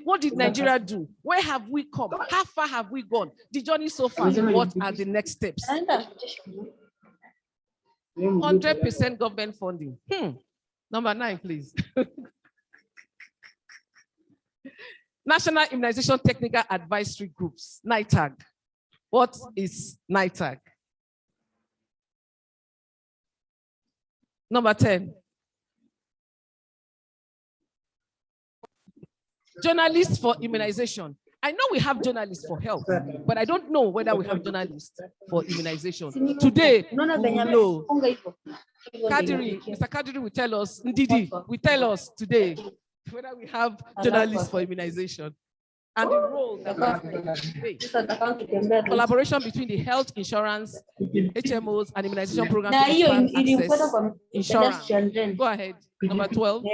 what did Nigeria do? Where have we come? How far have we gone? The journey so far. What are the next steps? 100% government funding. Number 9, please. National Immunization Technical Advisory Groups, NITAG. What is NITAG? Number 10. Journalists for immunization. I know we have journalists for health, but I don't know whether we have journalists for immunization. Today, we will know. Mr. Kadiri will tell us, Ndidi will tell us today whether we have journalists for immunization and the role that we play. Collaboration between the health insurance, HMOs, and immunization programs to expand access insurance. Go ahead. Number 12.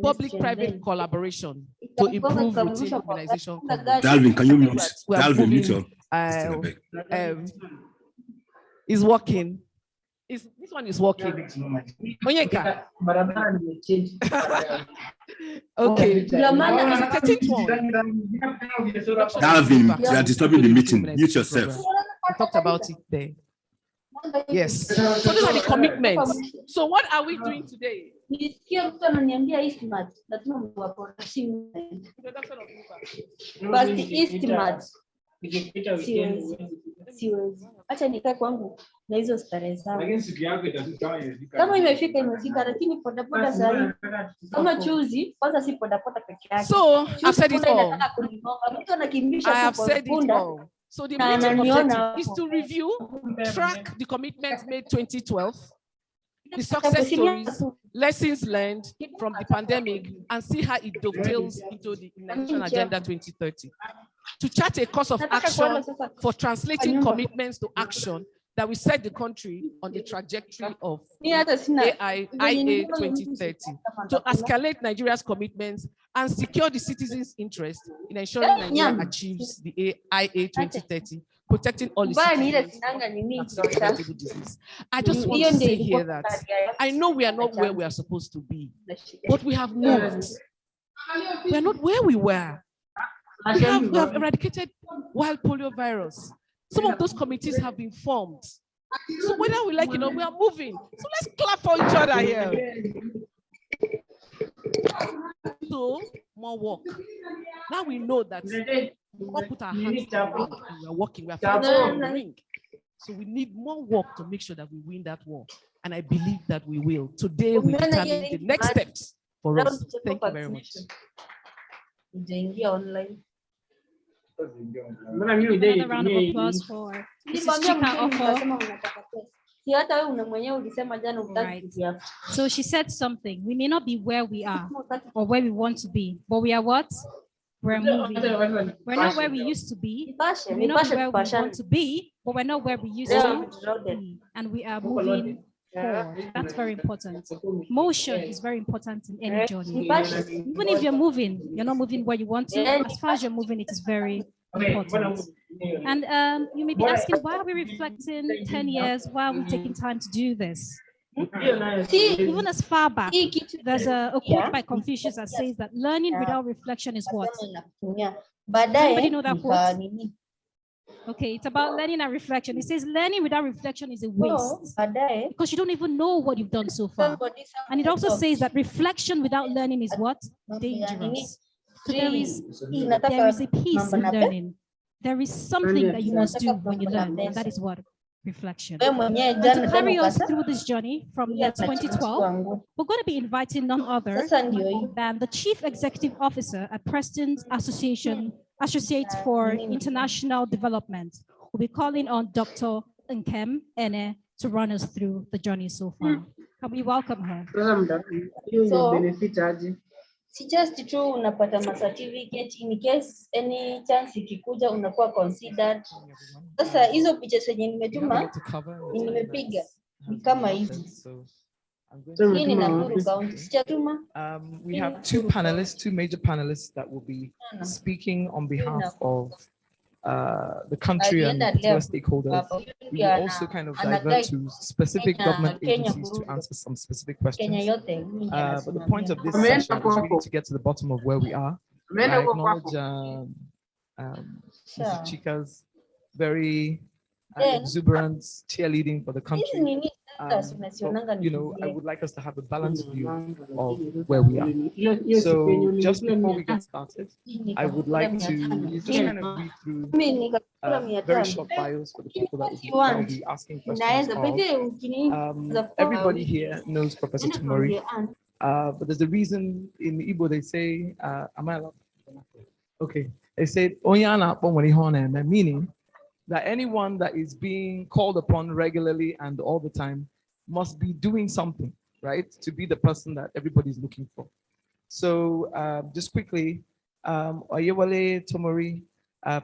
Public-private collaboration to improve routine immunization coverage. Dalvin, can you mute? Dalvin, mute your is working. This one is working. Onyeka. Okay. The 13th one. Dalvin, you are disturbing the meeting. Mute yourself. I talked about it there. Yes. So those are the commitments. So what are we doing today? Acha nikae kwangu na hizo starehe zangu. Lakini siku yako kama imefika, lakini podapoda sasa kama chuzi kwanza, si podapoda peke yake. So I've said it all. I have said it all. So the meeting objective is to review, track the commitments made 2012, the success stories, lessons learned from the pandemic, and see how it dovetails into the Immunization Agenda 2030. To chart a course of action for translating commitments to action that will set the country on the trajectory of IA 2030, to escalate Nigeria's commitments and secure the citizens' interest in ensuring Nigeria achieves the IA 2030 protecting all the citizens from preventable disease. I just want to say here that I know we are not where we are supposed to be, but we have moved. We are not where we were. We have eradicated wild polio virus. Some of those committees have been formed. So whether we like it or we are moving. So let's clap for each other here. So more work. Now we know that we all put our hands in the ring and we are working. We are fighting in the ring. So we need more work to make sure that we win that war. And I believe that we will. Today we determine the next steps for us. Thank you very much. Another round of applause for Mrs. Chika Ofo. Right. So she said something. We may not be where we are or where we want to be, but we are what? We're moving. We're not where we used to be. We may not be where we want to be, but we're not where we used to be. And we are moving forward. That's very important. Motion is very important in any journey. Even if you're moving, you're not moving where you want to. As far as you're moving, it is very important. And you may be asking, why are we reflecting 10 years? Why are we taking time to do this? Even as far back, there's a quote by Confucius that says that learning without reflection is what? Anybody know that quote? Okay, it's about learning and reflection. It says learning without reflection is a waste because you don't even know what you've done so far. And it also says that reflection without learning is what? Dangerous. So there is a piece in learning. There is something that you must do when you learn, and that is what? Reflection. And to carry us through this journey from year 2012, we're going to be inviting none other than the Chief Executive Officer at Preston's Associate for International Development. We'll be calling on Dr. Nkem Ene to run us through the journey so far. Can we welcome her? Si just tu unapata ma certificate in case any chance ikikuja unakuwa considered. Sasa hizo picha zenye nimetuma nimepiga ni kama hivi. Hii ni Nakuru County. Sijatuma. We have two major panelists that will be speaking on behalf of the country and particular stakeholders. We will also kind of divert to specific government agencies to answer some specific questions. But the point of this session is really to get to the bottom of where we are. I acknowledge Mrs. Chika's very exuberant cheerleading for the country. But, you know, I would like us to have a balanced view of where we are. So just before we get started, I would like to just kind of read through very short bios for the people that will be asking questions of. Everybody here knows Professor Tumori, but there's a reason in Igbo they say, am I allowed? Okay, they say, meaning that anyone that is being called upon regularly and all the time must be doing something, right? To be the person that everybody's looking for. So just quickly, Oyewale Tomori,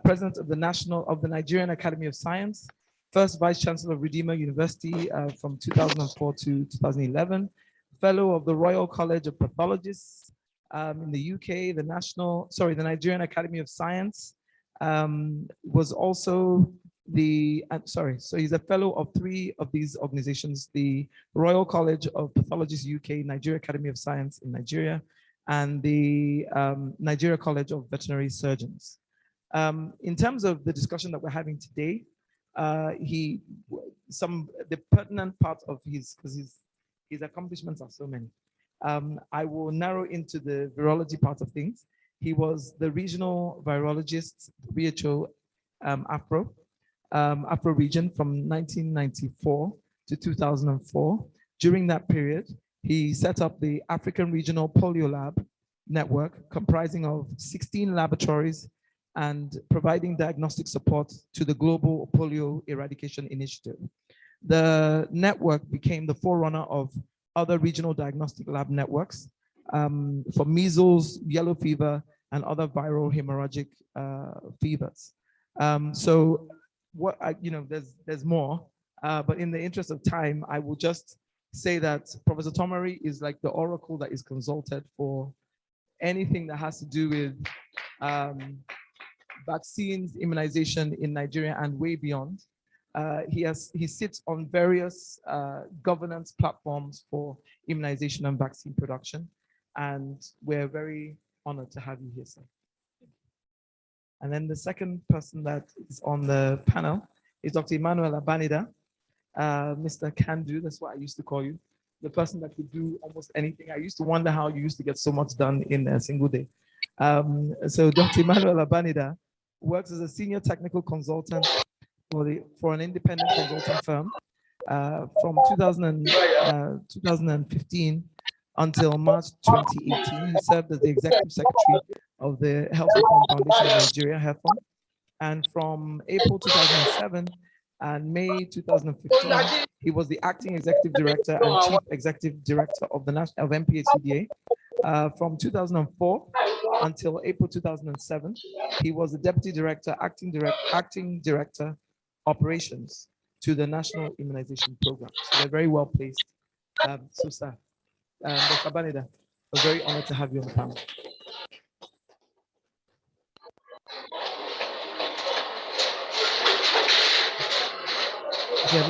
President of the Nigerian Academy of Science, first Vice Chancellor of Redeemer University from 2004 to 2011, Fellow of the Royal College of Pathologists in the UK, the Nigerian Academy of Science, was also so he's a fellow of three of these organizations: the Royal College of Pathologists UK, Nigeria Academy of Science in Nigeria, and the Nigeria College of Veterinary Surgeons. In terms of the discussion that we're having today, the pertinent part of his accomplishments are so many. I will narrow into the virology part of things. He was the regional virologist, WHO Afro region from 1994 to 2004. During that period, he set up the African Regional Polio Lab network comprising of 16 laboratories and providing diagnostic support to the Global Polio Eradication Initiative. The network became the forerunner of other regional diagnostic lab networks for measles, yellow fever, and other viral hemorrhagic fevers. So what there's more, but in the interest of time, I will just say that Professor Tomori is like the oracle that is consulted for anything that has to do with vaccines, immunization in Nigeria and way beyond. He sits on various governance platforms for immunization and vaccine production, and we're very honored to have you here, sir. And then the second person that is on the panel is Dr. Emmanuel Abanida, Mr. Can Do, that's what I used to call you, the person that could do almost anything. I used to wonder how you used to get so much done in a single day. So Dr. Emmanuel Abanida works as a senior technical consultant for an independent consulting firm from 2015 until March 2018. He served as the executive secretary of the Health Reform Foundation of Nigeria, HEFON, and from April 2007 and May 2015, he was the acting executive director and chief executive director of the National MPHCDA. From 2004 until April 2007, he was the deputy director, acting director, operations to the National Immunization Program. So they're very well placed. So, sir, Dr. Abanida, we're very honored to have you on the panel. Okay,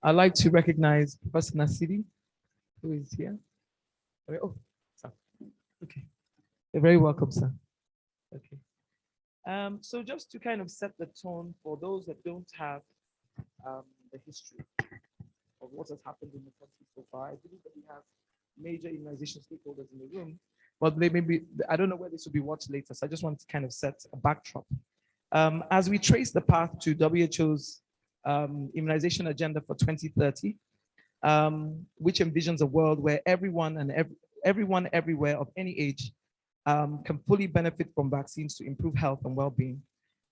I'd like to recognize Professor Nasidi, who is here. Oh, sir. Okay. You're very welcome, sir. Okay. So just to kind of set the tone for those that don't have the history of what has happened in the country so far, I believe that we have major immunization stakeholders in the room, but they may be, I don't know where this will be watched later, so I just want to kind of set a backdrop. As we trace the path to WHO's immunization agenda for 2030, which envisions a world where everyone everywhere of any age can fully benefit from vaccines to improve health and well-being.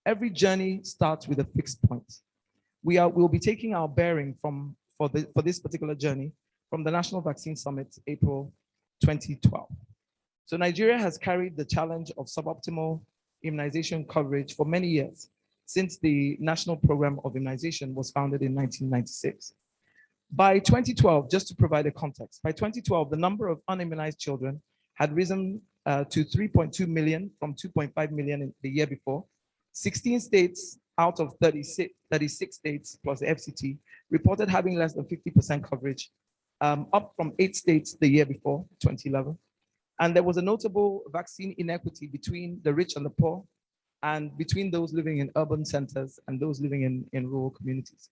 Every journey starts with a fixed point. We'll be taking our bearing for this particular journey from the National Vaccine Summit, April 2012. So Nigeria has carried the challenge of suboptimal immunization coverage for many years, since the National Program of Immunization was founded in 1996. By 2012, just to provide a context, by 2012, the number of unimmunized children had risen to 3.2 million from 2.5 million in the year before. 16 states out of 36 states plus the FCT reported having less than 50% coverage, up from 8 states the year before, 2011. And there was a notable vaccine inequity between the rich and the poor, and between those living in urban centers and those living in rural communities.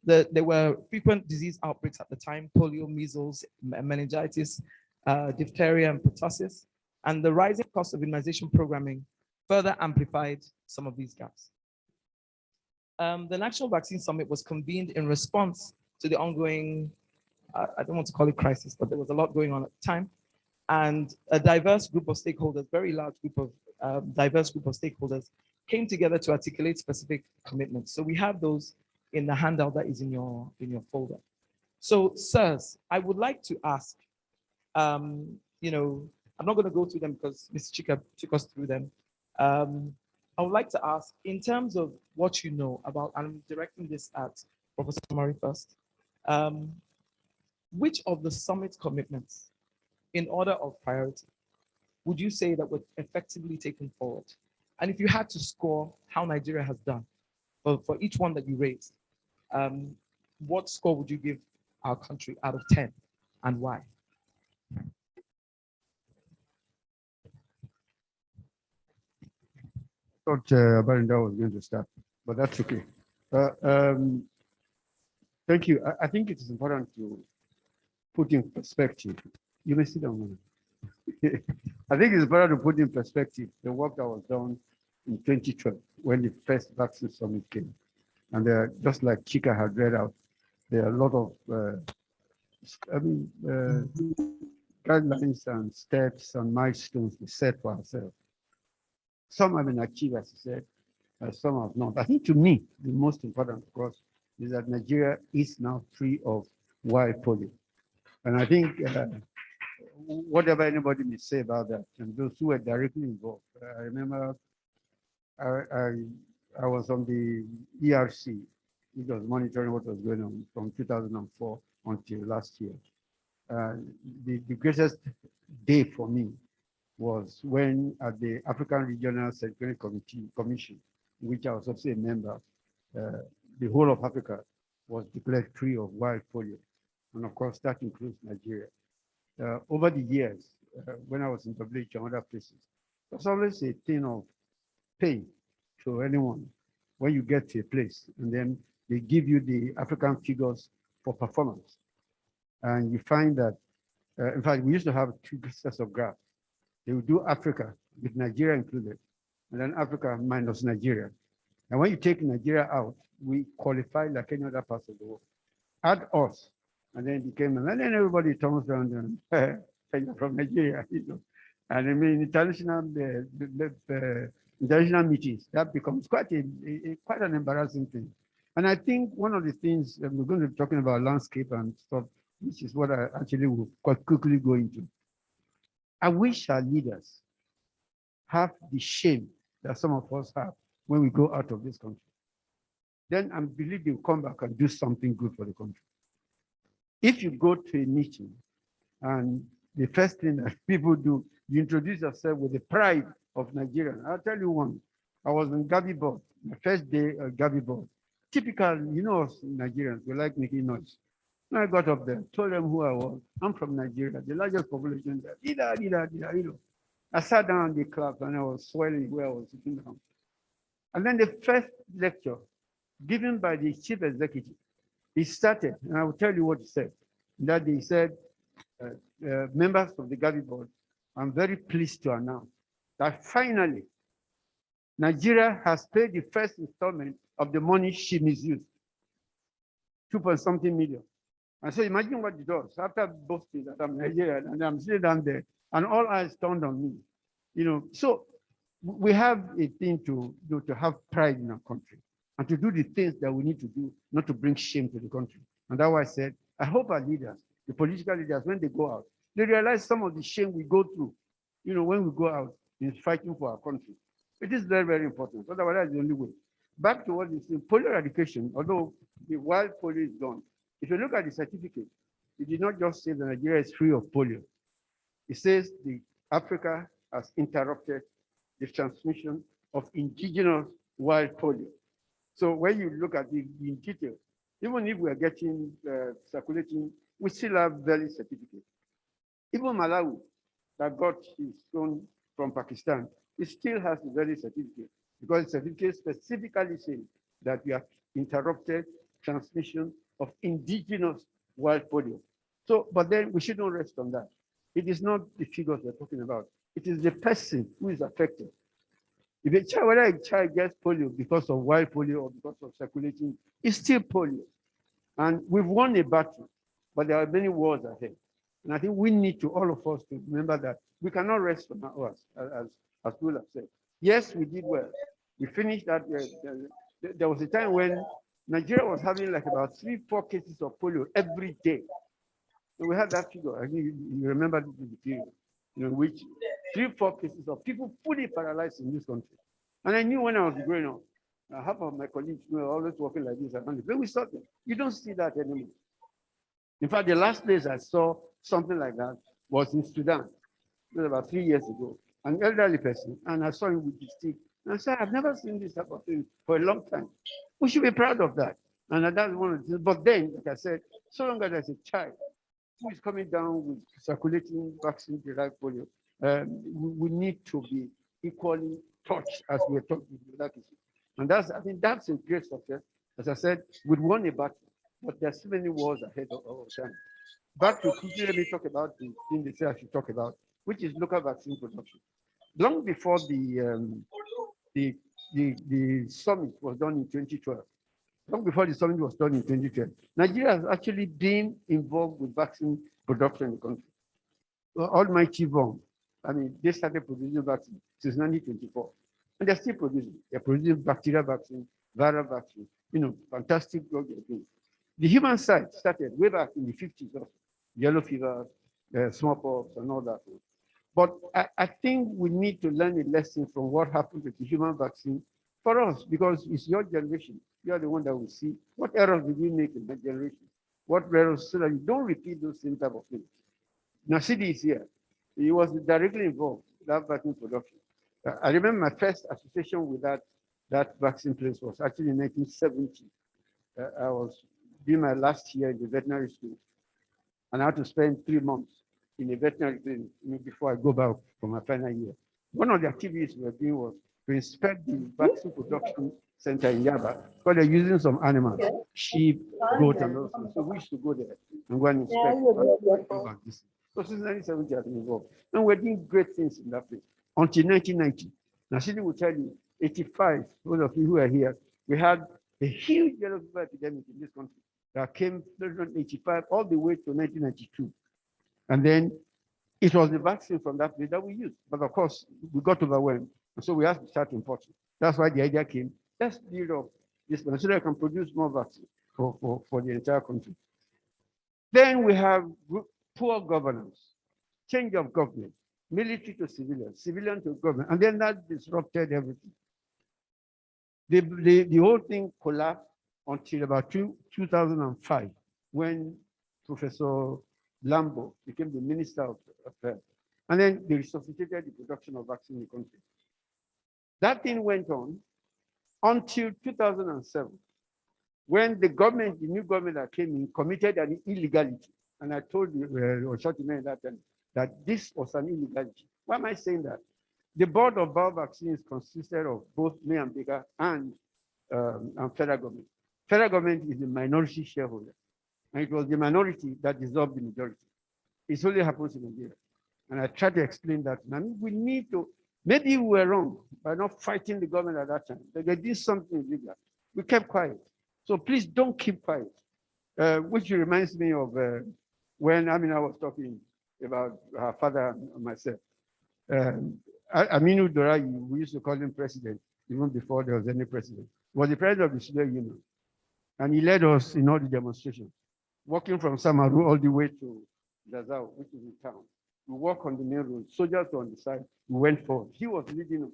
There were frequent disease outbreaks at the time: polio, measles, meningitis, diphtheria, and pertussis. And the rising cost of immunization programming further amplified some of these gaps. The National Vaccine Summit was convened in response to the ongoing, I don't want to call it crisis, but there was a lot going on at the time. And a diverse group of stakeholders, very large group of diverse group of stakeholders came together to articulate specific commitments. So we have those in the handout that is in your folder. So, sirs, I would like to ask, I'm not going to go through them because Ms. Chika took us through them. I would like to ask, in terms of what you know about, and I'm directing this at Professor Murray first, which of the summit commitments, in order of priority, would you say that were effectively taken forward? And if you had to score how Nigeria has done for each one that you raised, what score would you give our country out of 10 and why? Thought Barinda was going to start, but that's okay. Thank you. I think it is important to put in perspective. You may sit down. I think it's better to put in perspective the work that was done in 2012 when the first vaccine summit came. And just like Chika had read out, there are a lot of guidelines and steps and milestones we set for ourselves. Some have been achieved, as you said, some have not. I think to me, the most important, of course, is that Nigeria is now free of wild polio. And I think whatever anybody may say about that, and those who were directly involved, I remember I was on the ERC, which was monitoring what was going on from 2004 until last year. The greatest day for me was when at the African Regional Security Commission, which I was also a member, the whole of Africa was declared free of wild polio. And of course, that includes Nigeria. Over the years, when I was in WHO and other places, there's always a thing of pain to anyone when you get to a place and then they give you the African figures for performance. And you find that, in fact, we used to have two sets of graphs. They would do Africa with Nigeria included, and then Africa minus Nigeria. And when you take Nigeria out, we qualify like any other part of the world. Add us, and then it became, and then everybody turns around and you're from Nigeria, you know. And I mean, international meetings, that becomes quite quite an embarrassing thing. And I think one of the things we're going to be talking about landscape and stuff, which is what I actually will quite quickly go into. I wish our leaders have the shame that some of us have when we go out of this country. Then I believe they'll come back and do something good for the country. If you go to a meeting and the first thing that people do, you introduce yourself with the pride of Nigeria. I'll tell you one. I was in Gabi board, my first day at Gabi board. Typical, you know, us Nigerians, we like making noise. When I got up there, told them who I was. I'm from Nigeria, the largest population there. You know. I sat down in the class and I was swelling where I was sitting down. And then the first lecture given by the chief executive, he started, and I will tell you what he said. That he said, members of the Gavi board, I'm very pleased to announce that finally, Nigeria has paid the first installment of the money she misused, 2-point-something million. And so imagine what it does after boasting that I'm Nigerian and I'm sitting down there and all eyes turned on me. You know, so we have a thing to do, to have pride in our country and to do the things that we need to do, not to bring shame to the country. And that's why I said, I hope our leaders, the political leaders, when they go out, they realize some of the shame we go through, you know, when we go out in fighting for our country. It is very, very important. Otherwise, that's the only way. Back to what you say, polio eradication, although the wild polio is gone, if you look at the certificate, it did not just say that Nigeria is free of polio. It says the Africa has interrupted the transmission of indigenous wild polio. So when you look at it in detail, even if we are getting circulating, we still have valid certificate. Even Malawi, that got its own from Pakistan, it still has a valid certificate because the certificate specifically says that we have interrupted transmission of indigenous wild polio. So, but then we shouldn't rest on that. It is not the figures we're talking about. It is the person who is affected. If a child, whether a child gets polio because of wild polio or because of circulating, it's still polio. And we've won a battle, but there are many wars ahead. And I think we need to, all of us, to remember that we cannot rest on ours, as people have said. Yes, we did well. We finished that. There was a time when Nigeria was having like about 3-4 cases of polio every day. And we had that figure. I think you remember the period, you know, which 3-4 cases of people fully paralyzed in this country. And I knew when I was growing up, half of my colleagues were always walking like this around the place. We saw them. You don't see that anymore. In fact, the last place I saw something like that was in Sudan. It was about 3 years ago. An elderly person, and I saw him with his stick. And I said, I've never seen this type of thing for a long time. We should be proud of that. And that's one of the things. But then, like I said, so long as there's a child who is coming down with circulating vaccine-derived polio, we need to be equally touched as we're talking about that issue. And that's, I think that's a great success. As I said, we've won a battle, but there's so many wars ahead of our time. Back to quickly, let me talk about the thing they say I should talk about, which is local vaccine production. Long before the summit was done in 2012, long before the summit was done in 2012, Nigeria has actually been involved with vaccine production in the country. Almighty Vom, I mean, they started producing vaccine since 1924, and they're still producing. They're producing bacterial vaccine, viral vaccine, you know, fantastic drug things. The human side started way back in the 50s, also, yellow fever, smallpox, and all that. But I think we need to learn a lesson from what happened with the human vaccine for us, because it's your generation. You are the one that will see what errors did we make in that generation, what errors, so that you don't repeat those same type of things. Nasidi is here. He was directly involved that vaccine production. I remember my first association with that vaccine place was actually in 1970. I was doing my last year in the veterinary school, and I had to spend 3 months in a veterinary clinic before I go back for my final year. One of the activities we were doing was to inspect the vaccine production center in Yaba, because they're using some animals, sheep, goat, and also. So we used to go there and go and inspect. So since 1970, I've been involved. And we're doing great things in that place until 1990. Now, Sydney will tell you, 85, those of you who are here, we had a huge yellow fever epidemic in this country that came 1985 all the way to 1992. And then it was the vaccine from that place that we used. But of course, we got overwhelmed. And so we had to start importing. That's why the idea came, let's build up this one so that I can produce more vaccine for the entire country. Then we have poor governance, change of government, military to civilian, civilian to government, and then that disrupted everything. The whole thing collapsed until about 2005, when Professor Lambo became the Minister of Health. And then they resuscitated the production of vaccine in the country. That thing went on until 2007, when the government, the new government that came in, committed an illegality. And I told you, or shot him that time, that this was an illegality. Why am I saying that? The board of vaccines consisted of both me and Bega and federal government. Federal government is the minority shareholder. And it was the minority that dissolved the majority. It only happens in Nigeria. And I tried to explain that. I mean, we need to, maybe we were wrong by not fighting the government at that time. They did something illegal. We kept quiet. So please don't keep quiet. Which reminds me of when Amina was talking about her father and myself. Aminu Dorai, we used to call him president, even before there was any president. He was the president of the Student Union. And he led us in all the demonstrations, walking from Samaru all the way to Zazao, which is in town. We walk on the main road, soldiers were on the side, we went forward. He was leading us.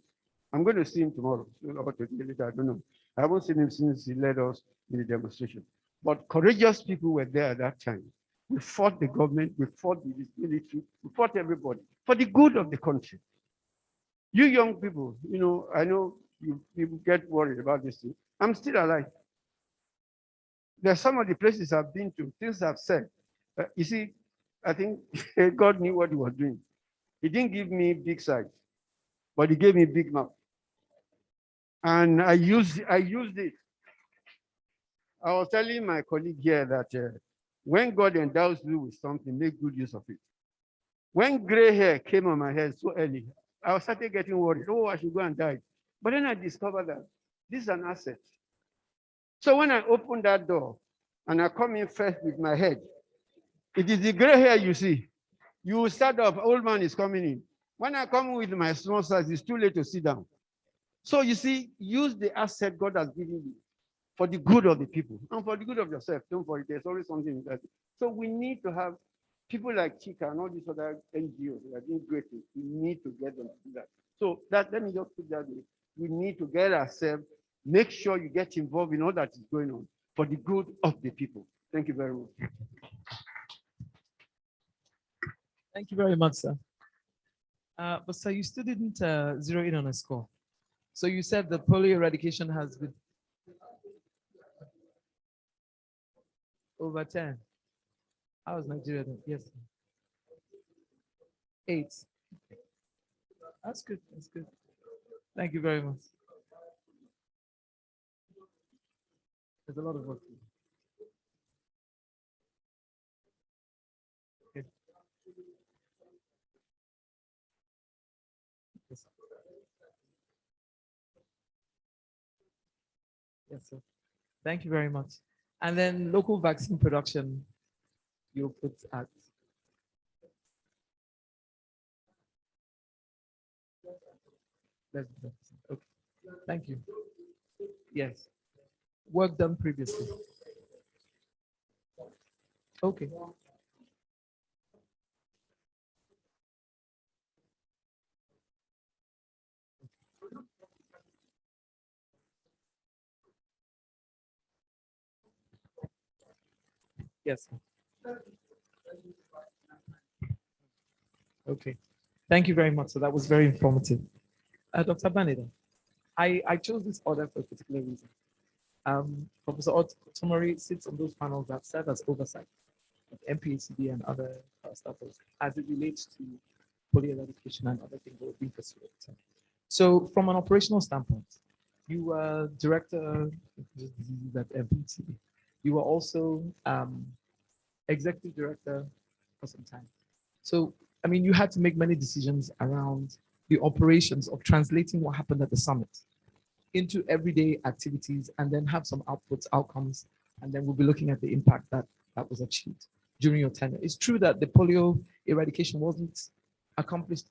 I'm going to see him tomorrow, about a day later, I don't know. I haven't seen him since he led us in the demonstration. But courageous people were there at that time. We fought the government, we fought the military, we fought everybody for the good of the country. You young people, I know you get worried about this thing. I'm still alive. There's some of the places I've been to, things I've said. You see, I think God knew what he was doing. He didn't give me big size, but he gave me big mouth. And I used it. I was telling my colleague here that when God endows you with something, make good use of it. When gray hair came on my head so early, I started getting worried. Oh, I should go and die. But then I discovered that this is an asset. So when I open that door and I come in first with my head, it is the gray hair you see. You will start off, old man is coming in. When I come with my small size, it's too late to sit down. So you see, use the asset God has given you for the good of the people and for the good of yourself. Don't forget, there's always something in that. So we need to have people like Chika and all these other NGOs that are doing great things. We need to get them to do that. So let me just put that way. We need to get ourselves, make sure you get involved in all that is going on for the good of the people. Thank you very much. Thank you very much, sir. But sir, you still didn't zero in on a score. So you said the polio eradication has been over 10. How was Nigeria then? Yes. 8. That's good. That's good. Thank you very much. There's a lot of work to do. Okay. Yes. Yes, sir. Thank you very much. And then local vaccine production, you'll put at. Okay. Thank you. Yes. Work done previously. Okay. Yes. Okay. Thank you very much. So that was very informative. Dr. Banida, I chose this order for a particular reason. Professor Tomori sits on those panels that serve as oversight of MPACD and other staffers as it relates to polio eradication and other things that are being pursued. So from an operational standpoint, you were director of diseases at MPACD. You were also executive director for some time. So, I mean, you had to make many decisions around the operations of translating what happened at the summit into everyday activities and then have some outputs, outcomes, and then we'll be looking at the impact that was achieved during your tenure. It's true that the polio eradication wasn't accomplished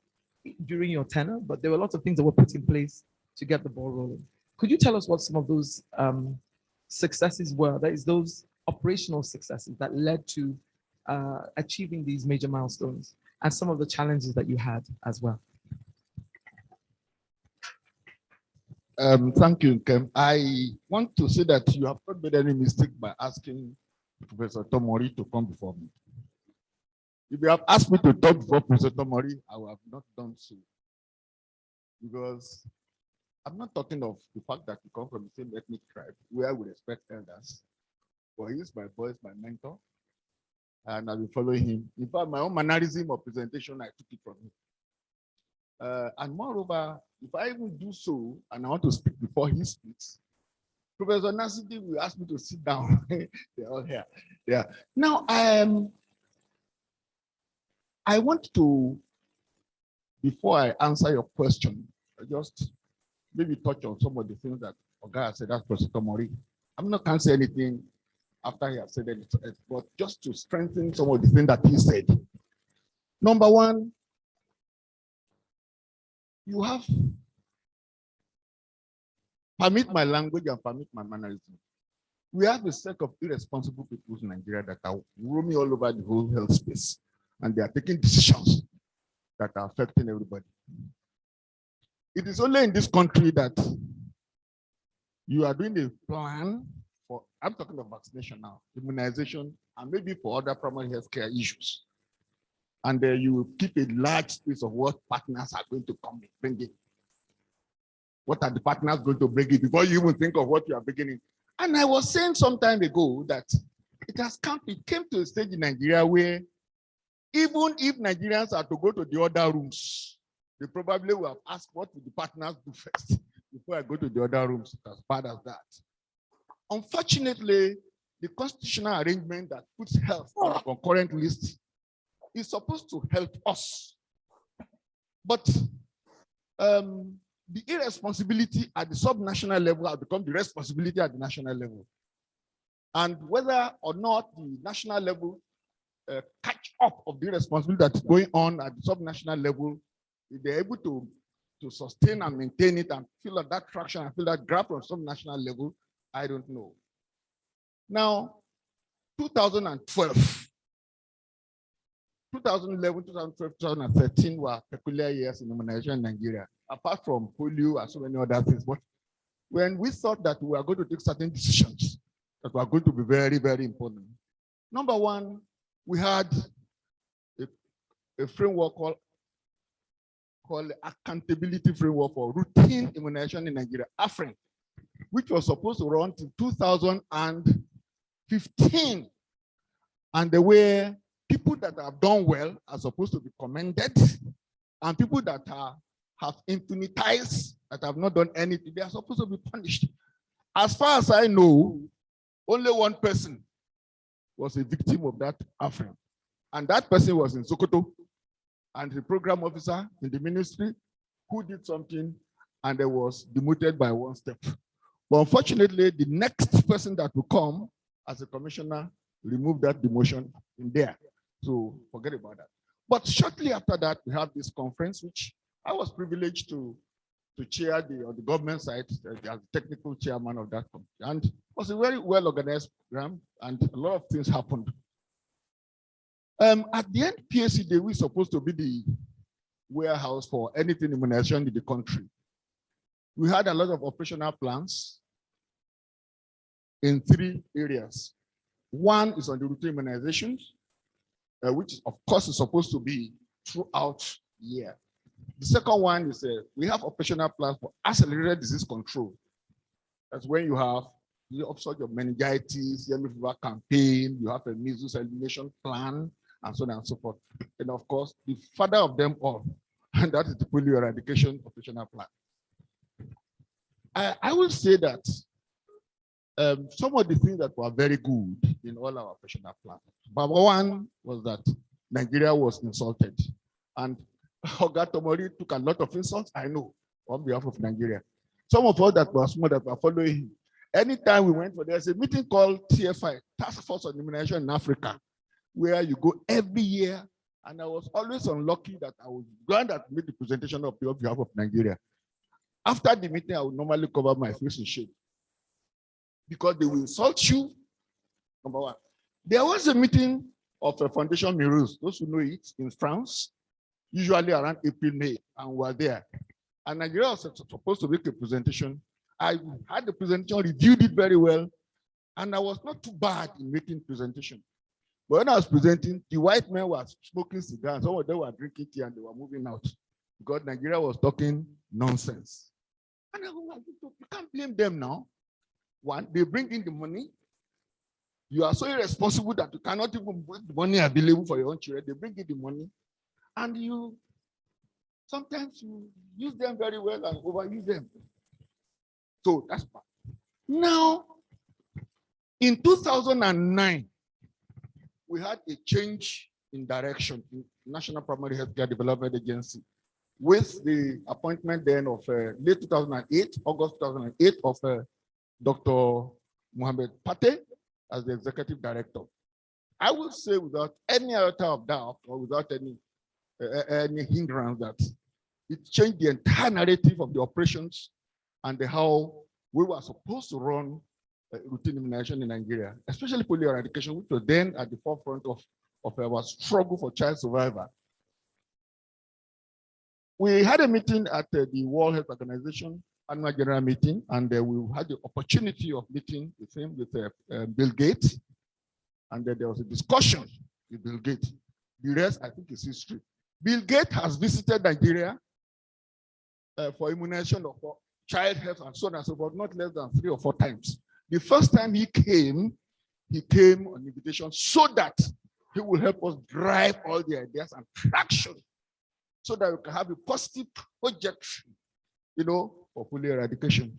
during your tenure, but there were lots of things that were put in place to get the ball rolling. Could you tell us what some of those successes were? That is, those operational successes that led to achieving these major milestones and some of the challenges that you had as well. Thank you, Kem. I want to say that you have not made any mistake by asking Professor Tomori to come before me. If you have asked me to talk before Professor Tomori, I would have not done so. Because I'm not talking of the fact that we come from the same ethnic tribe where we respect elders. But he is my boss, my mentor, and I'll be following him. In fact, my own mannerism of presentation, I took it from him. And moreover, if I even do so, and I want to speak before he speaks, Professor Nasidi will ask me to sit down. They're all here. Yeah. Now, I want to, before I answer your question, just maybe touch on some of the things that Oga said. That's Professor Tomori. I'm not going to say anything after he has said it, but just to strengthen some of the things that he said. Number one, you have, permit my language and permit my mannerism. We have a set of irresponsible people in Nigeria that are roaming all over the whole health space, and they are taking decisions that are affecting everybody. It is only in this country that you are doing a plan for, I'm talking about vaccination now, immunization, and maybe for other primary healthcare issues. And you keep a large space of what partners are going to come in, bring in. What are the partners going to bring in before you even think of what you are beginning? And I was saying some time ago that it came to a stage in Nigeria where even if Nigerians are to go to the other rooms, they probably will have asked what will the partners do first before I go to the other rooms, as bad as that. Unfortunately, the constitutional arrangement that puts health on the concurrent list is supposed to help us. But the irresponsibility at the subnational level has become the responsibility at the national level. And whether or not the national level catch up of the responsibility that's going on at the subnational level, if they're able to sustain and maintain it and feel that traction and feel that grab from subnational level, I don't know. Now, 2012, 2011, 2012, 2013 were peculiar years in immunization in Nigeria, apart from polio and so many other things. But when we thought that we were going to take certain decisions that were going to be very, very important. Number one, we had a framework called Accountability Framework for Routine Immunization in Nigeria, AFRIN, which was supposed to run to 2015. And the way people that have done well are supposed to be commended, and people that have impunitized, that have not done anything, they are supposed to be punished. As far as I know, only one person was a victim of that AFRIN, and that person was in Sokoto, and the program officer in the ministry who did something and they was demoted by one step. But unfortunately, the next person that will come as a commissioner removed that demotion in there. So forget about that. But shortly after that, we have this conference, which I was privileged to chair on the government side as the technical chairman of that conference. And it was a very well-organized program, and a lot of things happened. At the end, PACD, we're supposed to be the warehouse for anything immunization in the country. We had a lot of operational plans in 3 areas. One is on the routine immunizations, which of course is supposed to be throughout the year. The second one is we have operational plans for accelerated disease control. That's when you have the upsurge of meningitis, yellow fever campaign, you have a measles elimination plan, and so on and so forth. And of course, the father of them all, and that is the polio eradication operational plan. I will say that some of the things that were very good in all our operational plans. But one was that Nigeria was insulted. And Oga Tomori took a lot of insults, I know, on behalf of Nigeria. Some of us that were small that were following him. Anytime we went for, there's a meeting called TFI, Task Force on Immunization in Africa, where you go every year. And I was always unlucky that I was glad that made the presentation on behalf of Nigeria. After the meeting, I would normally cover my face in shame because they will insult you. Number one. There was a meeting of a Foundation Mirrors, those who know it, in France, usually around April, May, and we were there. And Nigeria was supposed to make a presentation. I had the presentation, reviewed it very well, and I was not too bad in making presentation. But when I was presenting, the white men were smoking cigars, some of them were drinking tea, and they were moving out because Nigeria was talking nonsense. And I was like, you can't blame them now. One, they bring in the money. You are so irresponsible that you cannot even make the money available for your own children. They bring in the money, and you sometimes you use them very well and overuse them. So that's bad. Now, in 2009, we had a change in direction in National Primary Healthcare Development Agency with the appointment then of late 2008, August 2008, of Dr. Mohamed Pate as the executive director. I will say without any iota of doubt or without any hindrance that it changed the entire narrative of the operations and how we were supposed to run routine immunization in Nigeria, especially polio eradication, which was then at the forefront of our struggle for child survival. We had a meeting at the World Health Organization annual general meeting, and we had the opportunity of meeting with him, with Bill Gates, and there was a discussion with Bill Gates. The rest, I think, is history. Bill Gates has visited Nigeria for immunization of child health and so on and so forth, not less than 3 or 4 times. The first time he came on invitation so that he will help us drive all the ideas and traction so that we can have a positive projection, for polio eradication.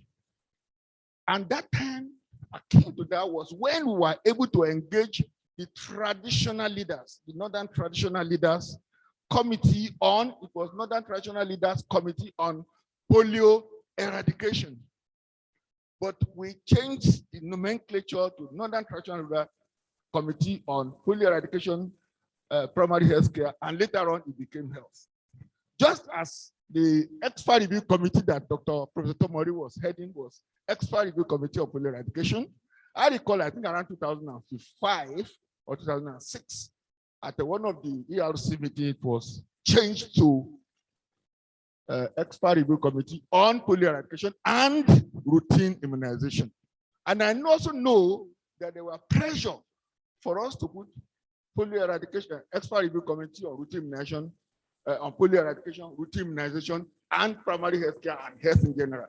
And that time, akin to that was when we were able to engage the traditional leaders, the Northern Traditional Leaders Committee on, it was Northern Traditional Leaders Committee on Polio Eradication. But we changed the nomenclature to Northern Traditional Leaders Committee on Polio Eradication, Primary Health Care, and later on it became health. Just as the expert review committee that Professor Tomori was heading was expert review committee on polio eradication. I recall, I think around 2005 or 2006, at one of the ERC meetings, it was changed to expert review committee on polio eradication and routine immunization. And I also know that there were pressure for us to put polio eradication, expert review committee on routine immunization, on polio eradication, routine immunization, and primary health care and health in general.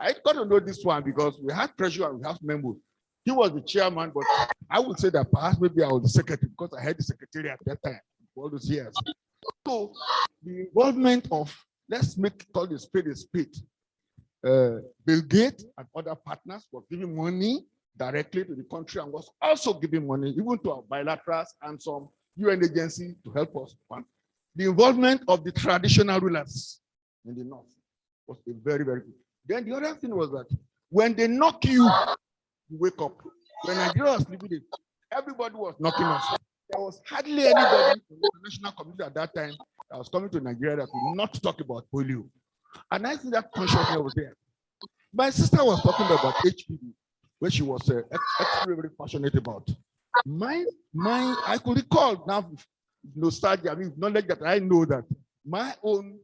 I got to know this one because we had pressure and we have members. He was the chairman, but I would say that perhaps maybe I was the secretary because I had the secretary at that time for all those years. So the involvement of, let's call the spade a spade. Bill Gates and other partners were giving money directly to the country and was also giving money even to our bilaterals and some UN agency to help us. The involvement of the traditional rulers in the North was a very, very good. Then the other thing was that when they knock you, you wake up. When Nigeria was living it, everybody was knocking us. There was hardly anybody from the international community at that time that was coming to Nigeria that would not talk about polio. And I think that consciousness was there. My sister was talking about HPV, which she was extremely very passionate about. I could recall now, nostalgia, I mean, knowledge that I know that my own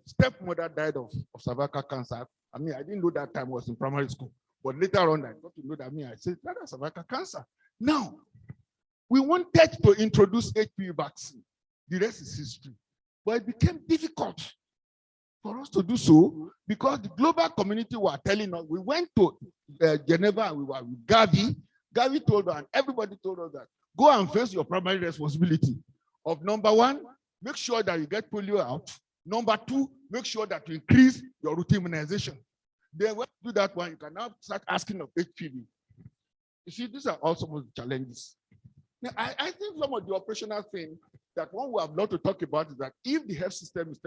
stepmother died of cervical cancer. I mean, I didn't know that time I was in primary school, but later on I got to know that. I said, that's cervical cancer. Now, we wanted to introduce HPV vaccine. The rest is history. But it became difficult for us to do so because the global community were telling us. We went to Geneva and we were with Gavi. Gavi told us, and everybody told us that, go and face your primary responsibility of number one, make sure that you get polio out. Number two, make sure that you increase your routine immunization. Then when you do that one, you can now start asking of HPV. You see, these are also some of the challenges. Now, I think some of the operational things that one will have not to talk about is that if the health system is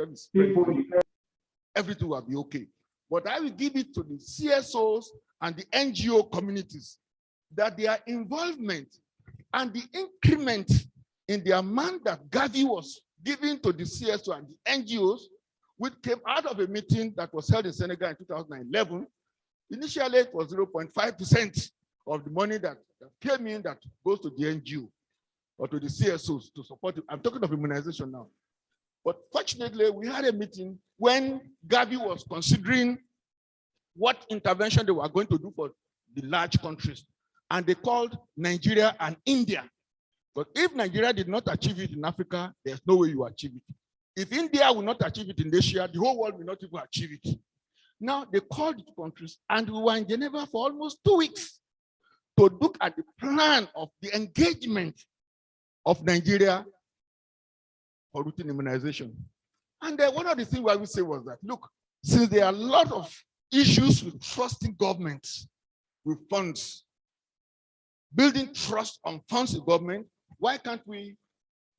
everything will be okay. But I will give it to the CSOs and the NGO communities that their involvement and the increment in the amount that Gavi was giving to the CSO and the NGOs, which came out of a meeting that was held in Senegal in 2011. Initially, it was 0.5% of the money that came in that goes to the NGO or to the CSOs to support it. I'm talking of immunization now. But fortunately, we had a meeting when Gavi was considering what intervention they were going to do for the large countries. And they called Nigeria and India. But if Nigeria did not achieve it in Africa, there's no way you achieve it. If India will not achieve it in Asia, the whole world will not even achieve it. Now they called the countries and we were in Geneva for almost 2 weeks to look at the plan of the engagement of Nigeria for routine immunization. And one of the things I would say was that, look, since there are a lot of issues with trusting governments with funds, building trust on funds in government, why can't we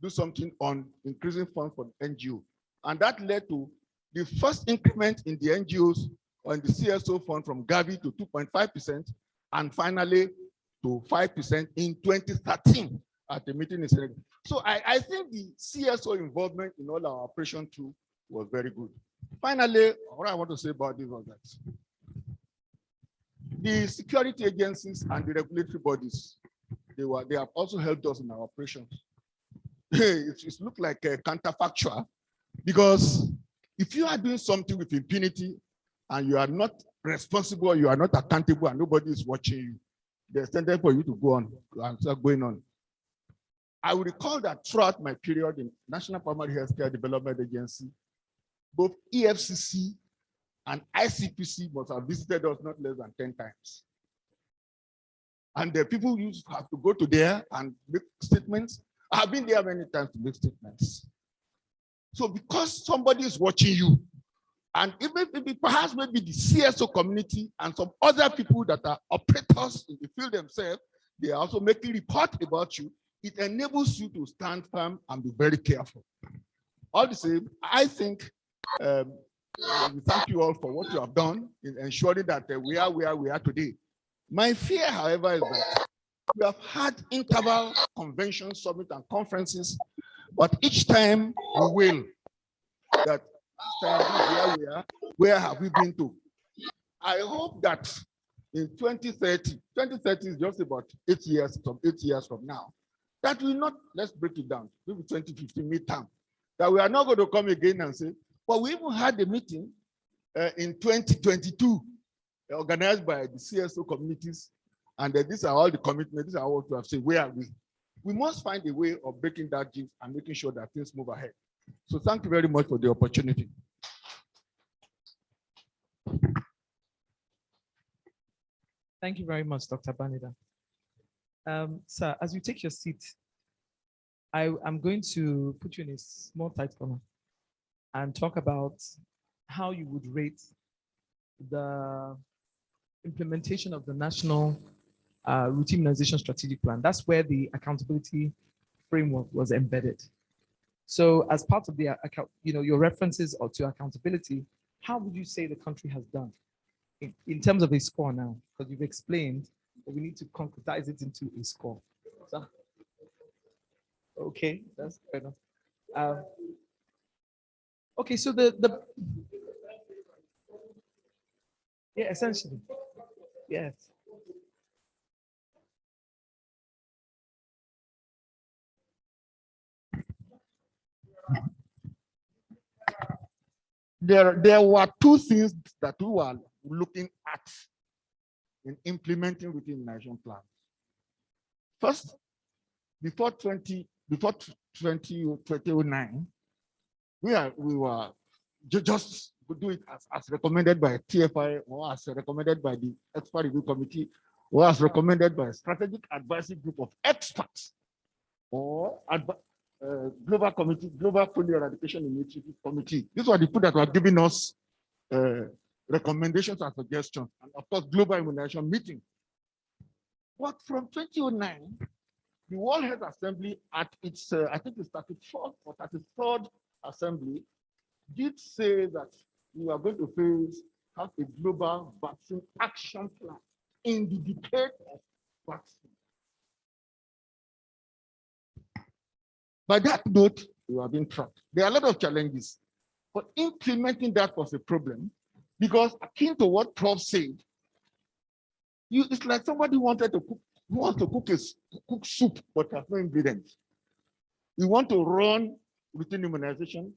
do something on increasing funds for the NGO? And that led to the first increment in the NGOs on the CSO fund from Gavi to 2.5% and finally to 5% in 2013 at the meeting in Senegal. So I think the CSO involvement in all our operations too was very good. Finally, what I want to say about this was that the security agencies and the regulatory bodies, they have also helped us in our operations. It's looked like a counterfactual because if you are doing something with impunity and you are not responsible, you are not accountable, and nobody is watching you, there's tendency for you to go on and start going on. I will recall that throughout my period in National Primary Healthcare Development Agency, both EFCC and ICPC must have visited us not less than 10 times. And the people used to have to go to there and make statements. I have been there many times to make statements. So because somebody is watching you, and even maybe perhaps maybe the CSO community and some other people that are operators in the field themselves, they are also making report about you, it enables you to stand firm and be very careful. All the same, I think we thank you all for what you have done in ensuring that we are where we are today. My fear, however, is that we have had interval conventions, summits, and conferences, but each time we will, that last time where we are, where have we been to? I hope that in 2030 is just about 8 years from now, that will not, let's break it down, maybe 2050 midterm, that we are not going to come again and say, well, we even had a meeting in 2022 organized by the CSO communities, and these are all the commitments, these are what we have said, where are we? We must find a way of breaking that jinx and making sure that things move ahead. So thank you very much for the opportunity. Thank you very much, Dr. Banida. Sir, as you take your seat, I'm going to put you in a small tight corner and talk about how you would rate the implementation of the National Routine Immunization Strategic Plan. That's where the accountability framework was embedded. So as part of the your references to accountability, how would you say the country has done in terms of a score now? Because you've explained that we need to concretize it into a score. So, okay, that's fair enough. Okay, so yeah, essentially, yes. There were two things that we were looking at in implementing routine immunization plans. First, before 2009, we were just do it as recommended by TFI or as recommended by the expert review committee or as recommended by a strategic advisory group of experts or global committee, global polio eradication initiative committee. These were the people that were giving us recommendations and suggestions, and of course, global immunization meeting. But from 2009, the World Health Assembly at its, I think it's 34th or 33rd assembly, did say that we are going to have a global vaccine action plan in the decade of vaccine. By that note, we have been tracked. There are a lot of challenges, but implementing that was a problem because akin to what Prof said, it's like somebody wanted to cook, wants to cook soup, but has no ingredients. We want to run routine immunization,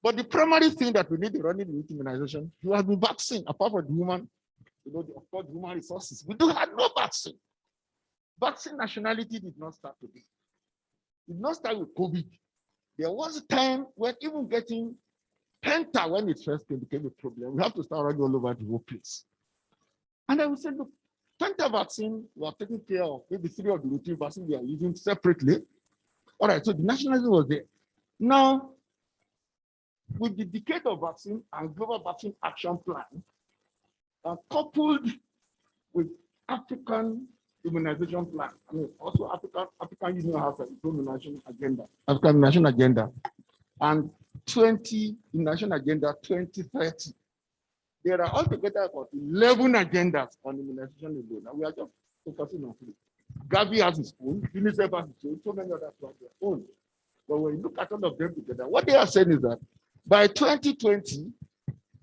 but the primary thing that we need to run in routine immunization, you have the vaccine, apart from the human, of course, human resources. We do have no vaccine. Vaccine nationality did not start today. It did not start with COVID. There was a time when even getting Penta, when it first became a problem, we have to start running all over the whole place. And I would say, look, Penta vaccine, we are taking care of maybe 3 of the routine vaccine we are using separately. All right, so the nationalism was there. Now, with the decade of vaccine and global vaccine action plan, coupled with African immunization plan, I mean, also African Union has an immunization agenda, African immunization agenda, and 20 immunization agenda 2030. There are altogether about 11 agendas on immunization alone. And we are just focusing on 3. Gavi has its own, UNICEF has its own, so many others have their own. But when you look at all of them together, what they are saying is that by 2020,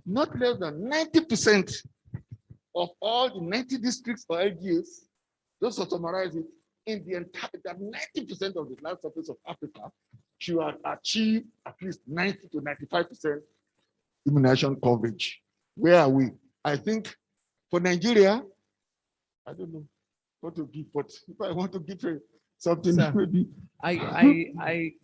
not less than 90% of all the 90 districts or LGAs, just to summarize it, in the entire, that 90% of the land surface of Africa should achieve at least 90 to 95% immunization coverage. Where are we? I think for Nigeria, I don't know what to give, but if I want to give something, Sir, maybe.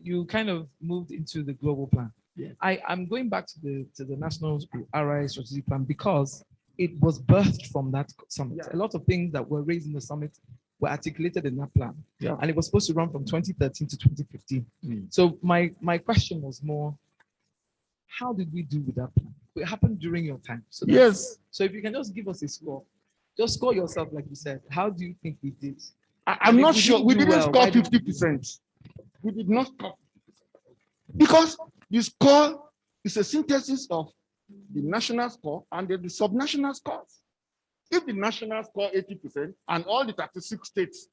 You kind of moved into the global plan. Yeah. I'm going back to the national RI strategic plan because it was birthed from that summit. Yeah. A lot of things that were raised in the summit were articulated in that plan. Yeah. And it was supposed to run from 2013 to 2015. So my question was more, how did we do with that plan? It happened during your time. So Yes. So if you can just give us a score, just score yourself, like you said. How do you think we did? I'm not sure. We didn't score 50%. We did not score 50%. Because the score is a synthesis of the national score and the subnational scores. If the national score 80% and all the 36 states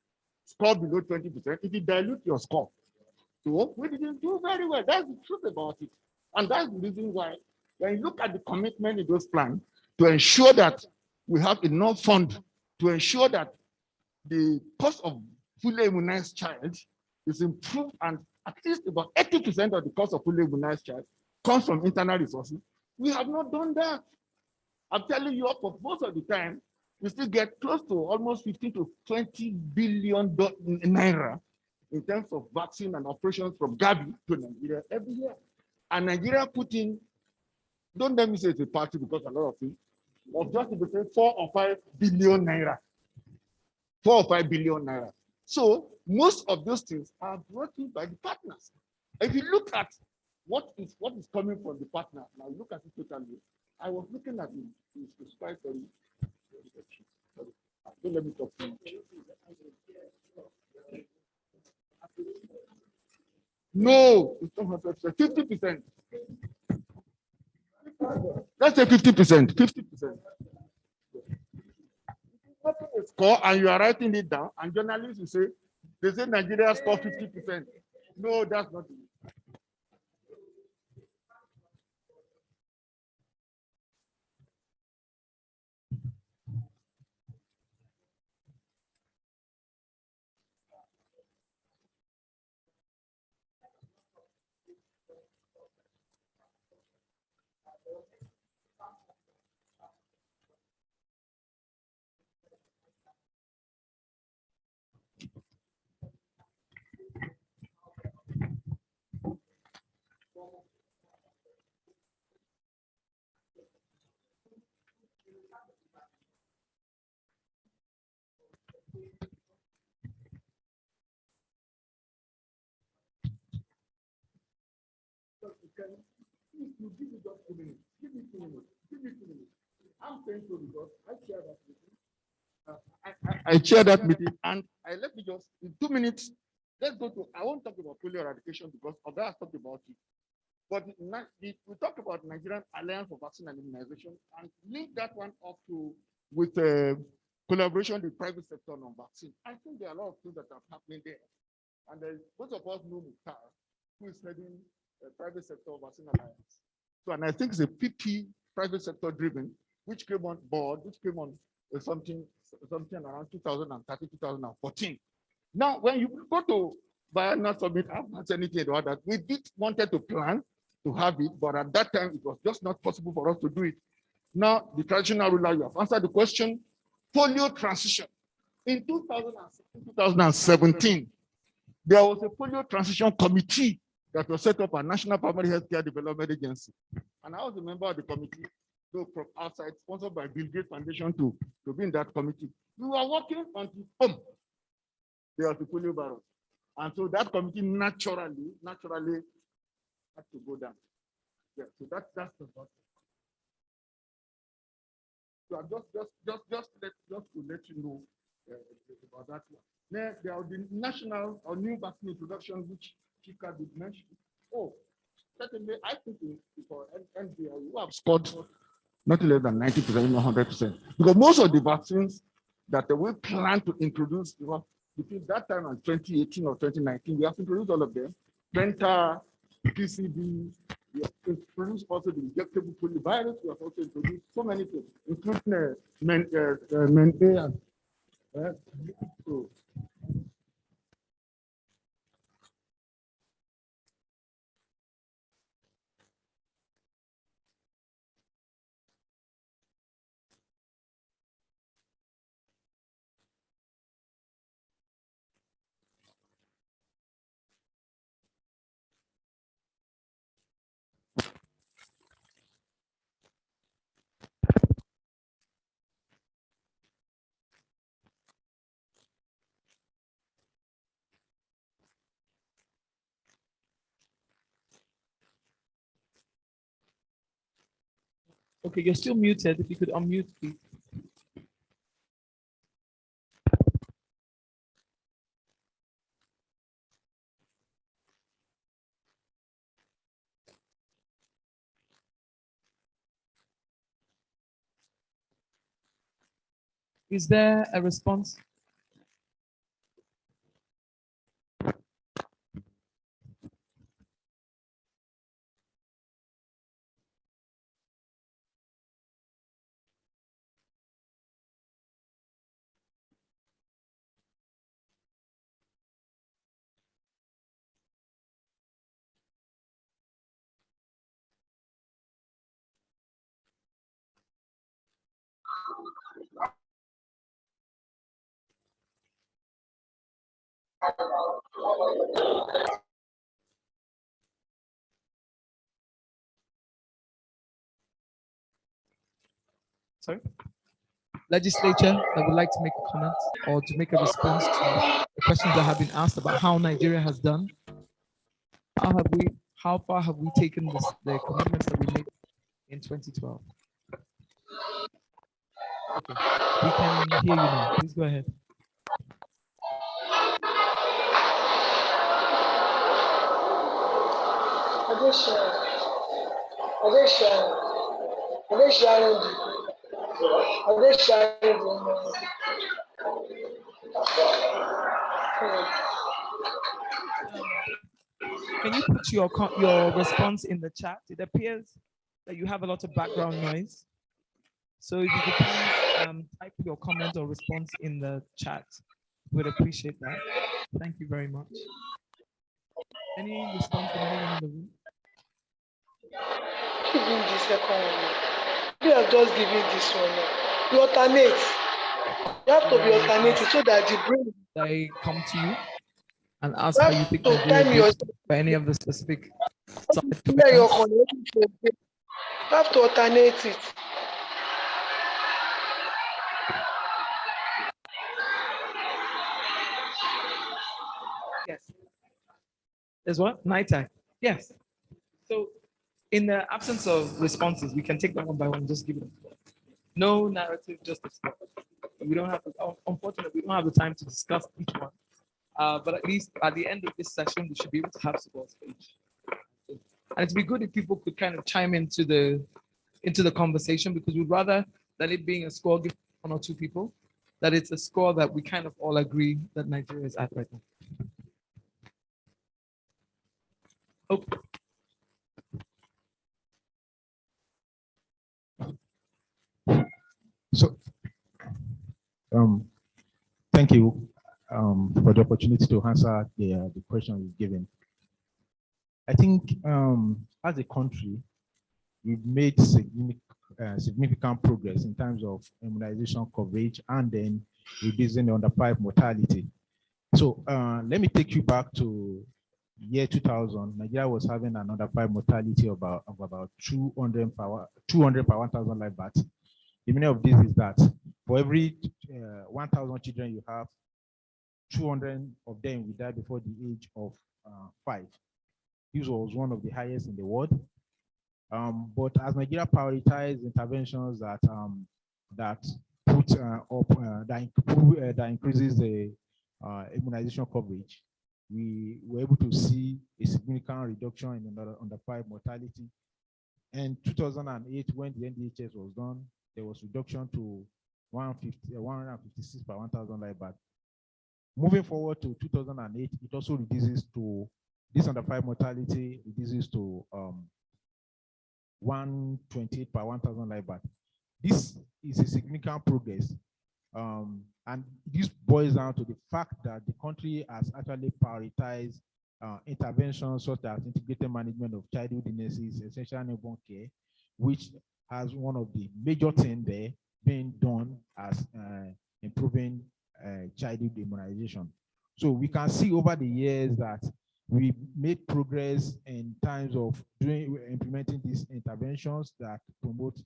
score below 20%, if you dilute your score, so we didn't do very well. That's the truth about it. And that's the reason why, when you look at the commitment in those plans to ensure that we have enough fund to ensure that the cost of fully immunized child is improved, and at least about 80% of the cost of fully immunized child comes from internal resources. We have not done that. I'm telling you, for most of the time, we still get close to almost 15 to 20 billion naira in terms of vaccine and operations from Gavi to Nigeria every year. And Nigeria put in, don't let me say it's a party because a lot of things, of just between 4 or 5 billion naira. 4 or 5 billion naira. So most of those things are brought in by the partners. If you look at what is coming from the partner, now look at it totally. I was looking at it. It's quite very. Don't let me talk too much. No, it's not 50%. Let's say 50%. 50%. Score and you are writing it down, and journalists will say, they say Nigeria score 50%. No, that's not it. can, if you give me just 2 minutes, give me 2 minutes, give me 2 minutes. I'm saying so because I chair that meeting. I chair that meeting, and I let me just in 2 minutes. Let's go to. I won't talk about polio eradication because Oga has talked about it. But we talked about Nigerian Alliance for Vaccine and Immunization and link that one up to with collaboration with the private sector on vaccine. I think there are a lot of things that are happening there. And both of us know Mukhtar, who is heading the private sector vaccine alliance. So, and I think it's a PT private sector driven, which came on board, which came on something around 2013, 2014. Now, when you go to Vienna Summit, I've not said anything about that. We did wanted to plan to have it, but at that time, it was just not possible for us to do it. Now, the traditional ruler, you have answered the question, polio transition. In 2017, there was a polio transition committee that was set up at National Primary Healthcare Development Agency. And I was a member of the committee, so from outside, sponsored by Bill Gates Foundation to be in that committee. We were working until there was a polio virus. And so that committee naturally had to go down. Yeah, so that's the thought. So just to let you know about that one. Then there are the national or new vaccine introduction, which Chika did mention. Oh, certainly, I think for NBI, we have scored not less than 90%, not 100%. Because most of the vaccines that we plan to introduce, between that time and 2018 or 2019, we have introduced all of them. Penta, PCB, we have introduced also the injectable poliovirus. We have also introduced so many things, including MEN-A and so. Okay, you're still muted. If you could unmute, please. Is there a response? Sorry? Legislature that would like to make a comment or to make a response to the questions that have been asked about how Nigeria has done. How far have we taken the commitments that we made in 2012? Okay, we can hear you now. Please go ahead. Can you put your response in the chat? It appears that you have a lot of background noise. So if you could please type your comment or response in the chat, we'd appreciate that. Thank you very much. Any response from anyone in the room? Giving the second one. We have just given this one. You alternate. You have to be alternating so that the brain. They come to you and ask how you think Nigeria did for any of the specific topics. You have to alternate it. Yes. There's what? Night time. Yes. So In the absence of responses, we can take them one by one, just give it a thought. No narrative, just a thought. We don't have, unfortunately, we don't have the time to discuss each one. But at least at the end of this session, we should be able to have scores for each. And it'd be good if people could kind of chime into the conversation, because we'd rather than it being a score given one or two people, that it's a score that we kind of all agree that Nigeria is at right now. Oh. So, thank you for the opportunity to answer the question you've given. I think as a country, we've made significant progress in terms of immunization coverage and then reducing the under-5 mortality. So let me take you back to year 2000. Nigeria was having an under-5 mortality of about 200 per 1,000 live births. The meaning of this is that for every 1,000 children you have, 200 of them will die before the age of 5. This was one of the highest in the world. But as Nigeria prioritized interventions that put up that increases the immunization coverage, we were able to see a significant reduction in under-5 mortality. And 2008, when the NDHS was done, there was reduction to 156 per 1,000 live births. Moving forward to 2008, it also reduces to this under-5 mortality reduces to 128 per 1,000 live births. This is a significant progress, and this boils down to the fact that the country has actually prioritized interventions such as integrated management of childhood illnesses, essential newborn care, which has one of the major things there being done as improving childhood immunization. So we can see over the years that we made progress in terms of implementing these interventions that promote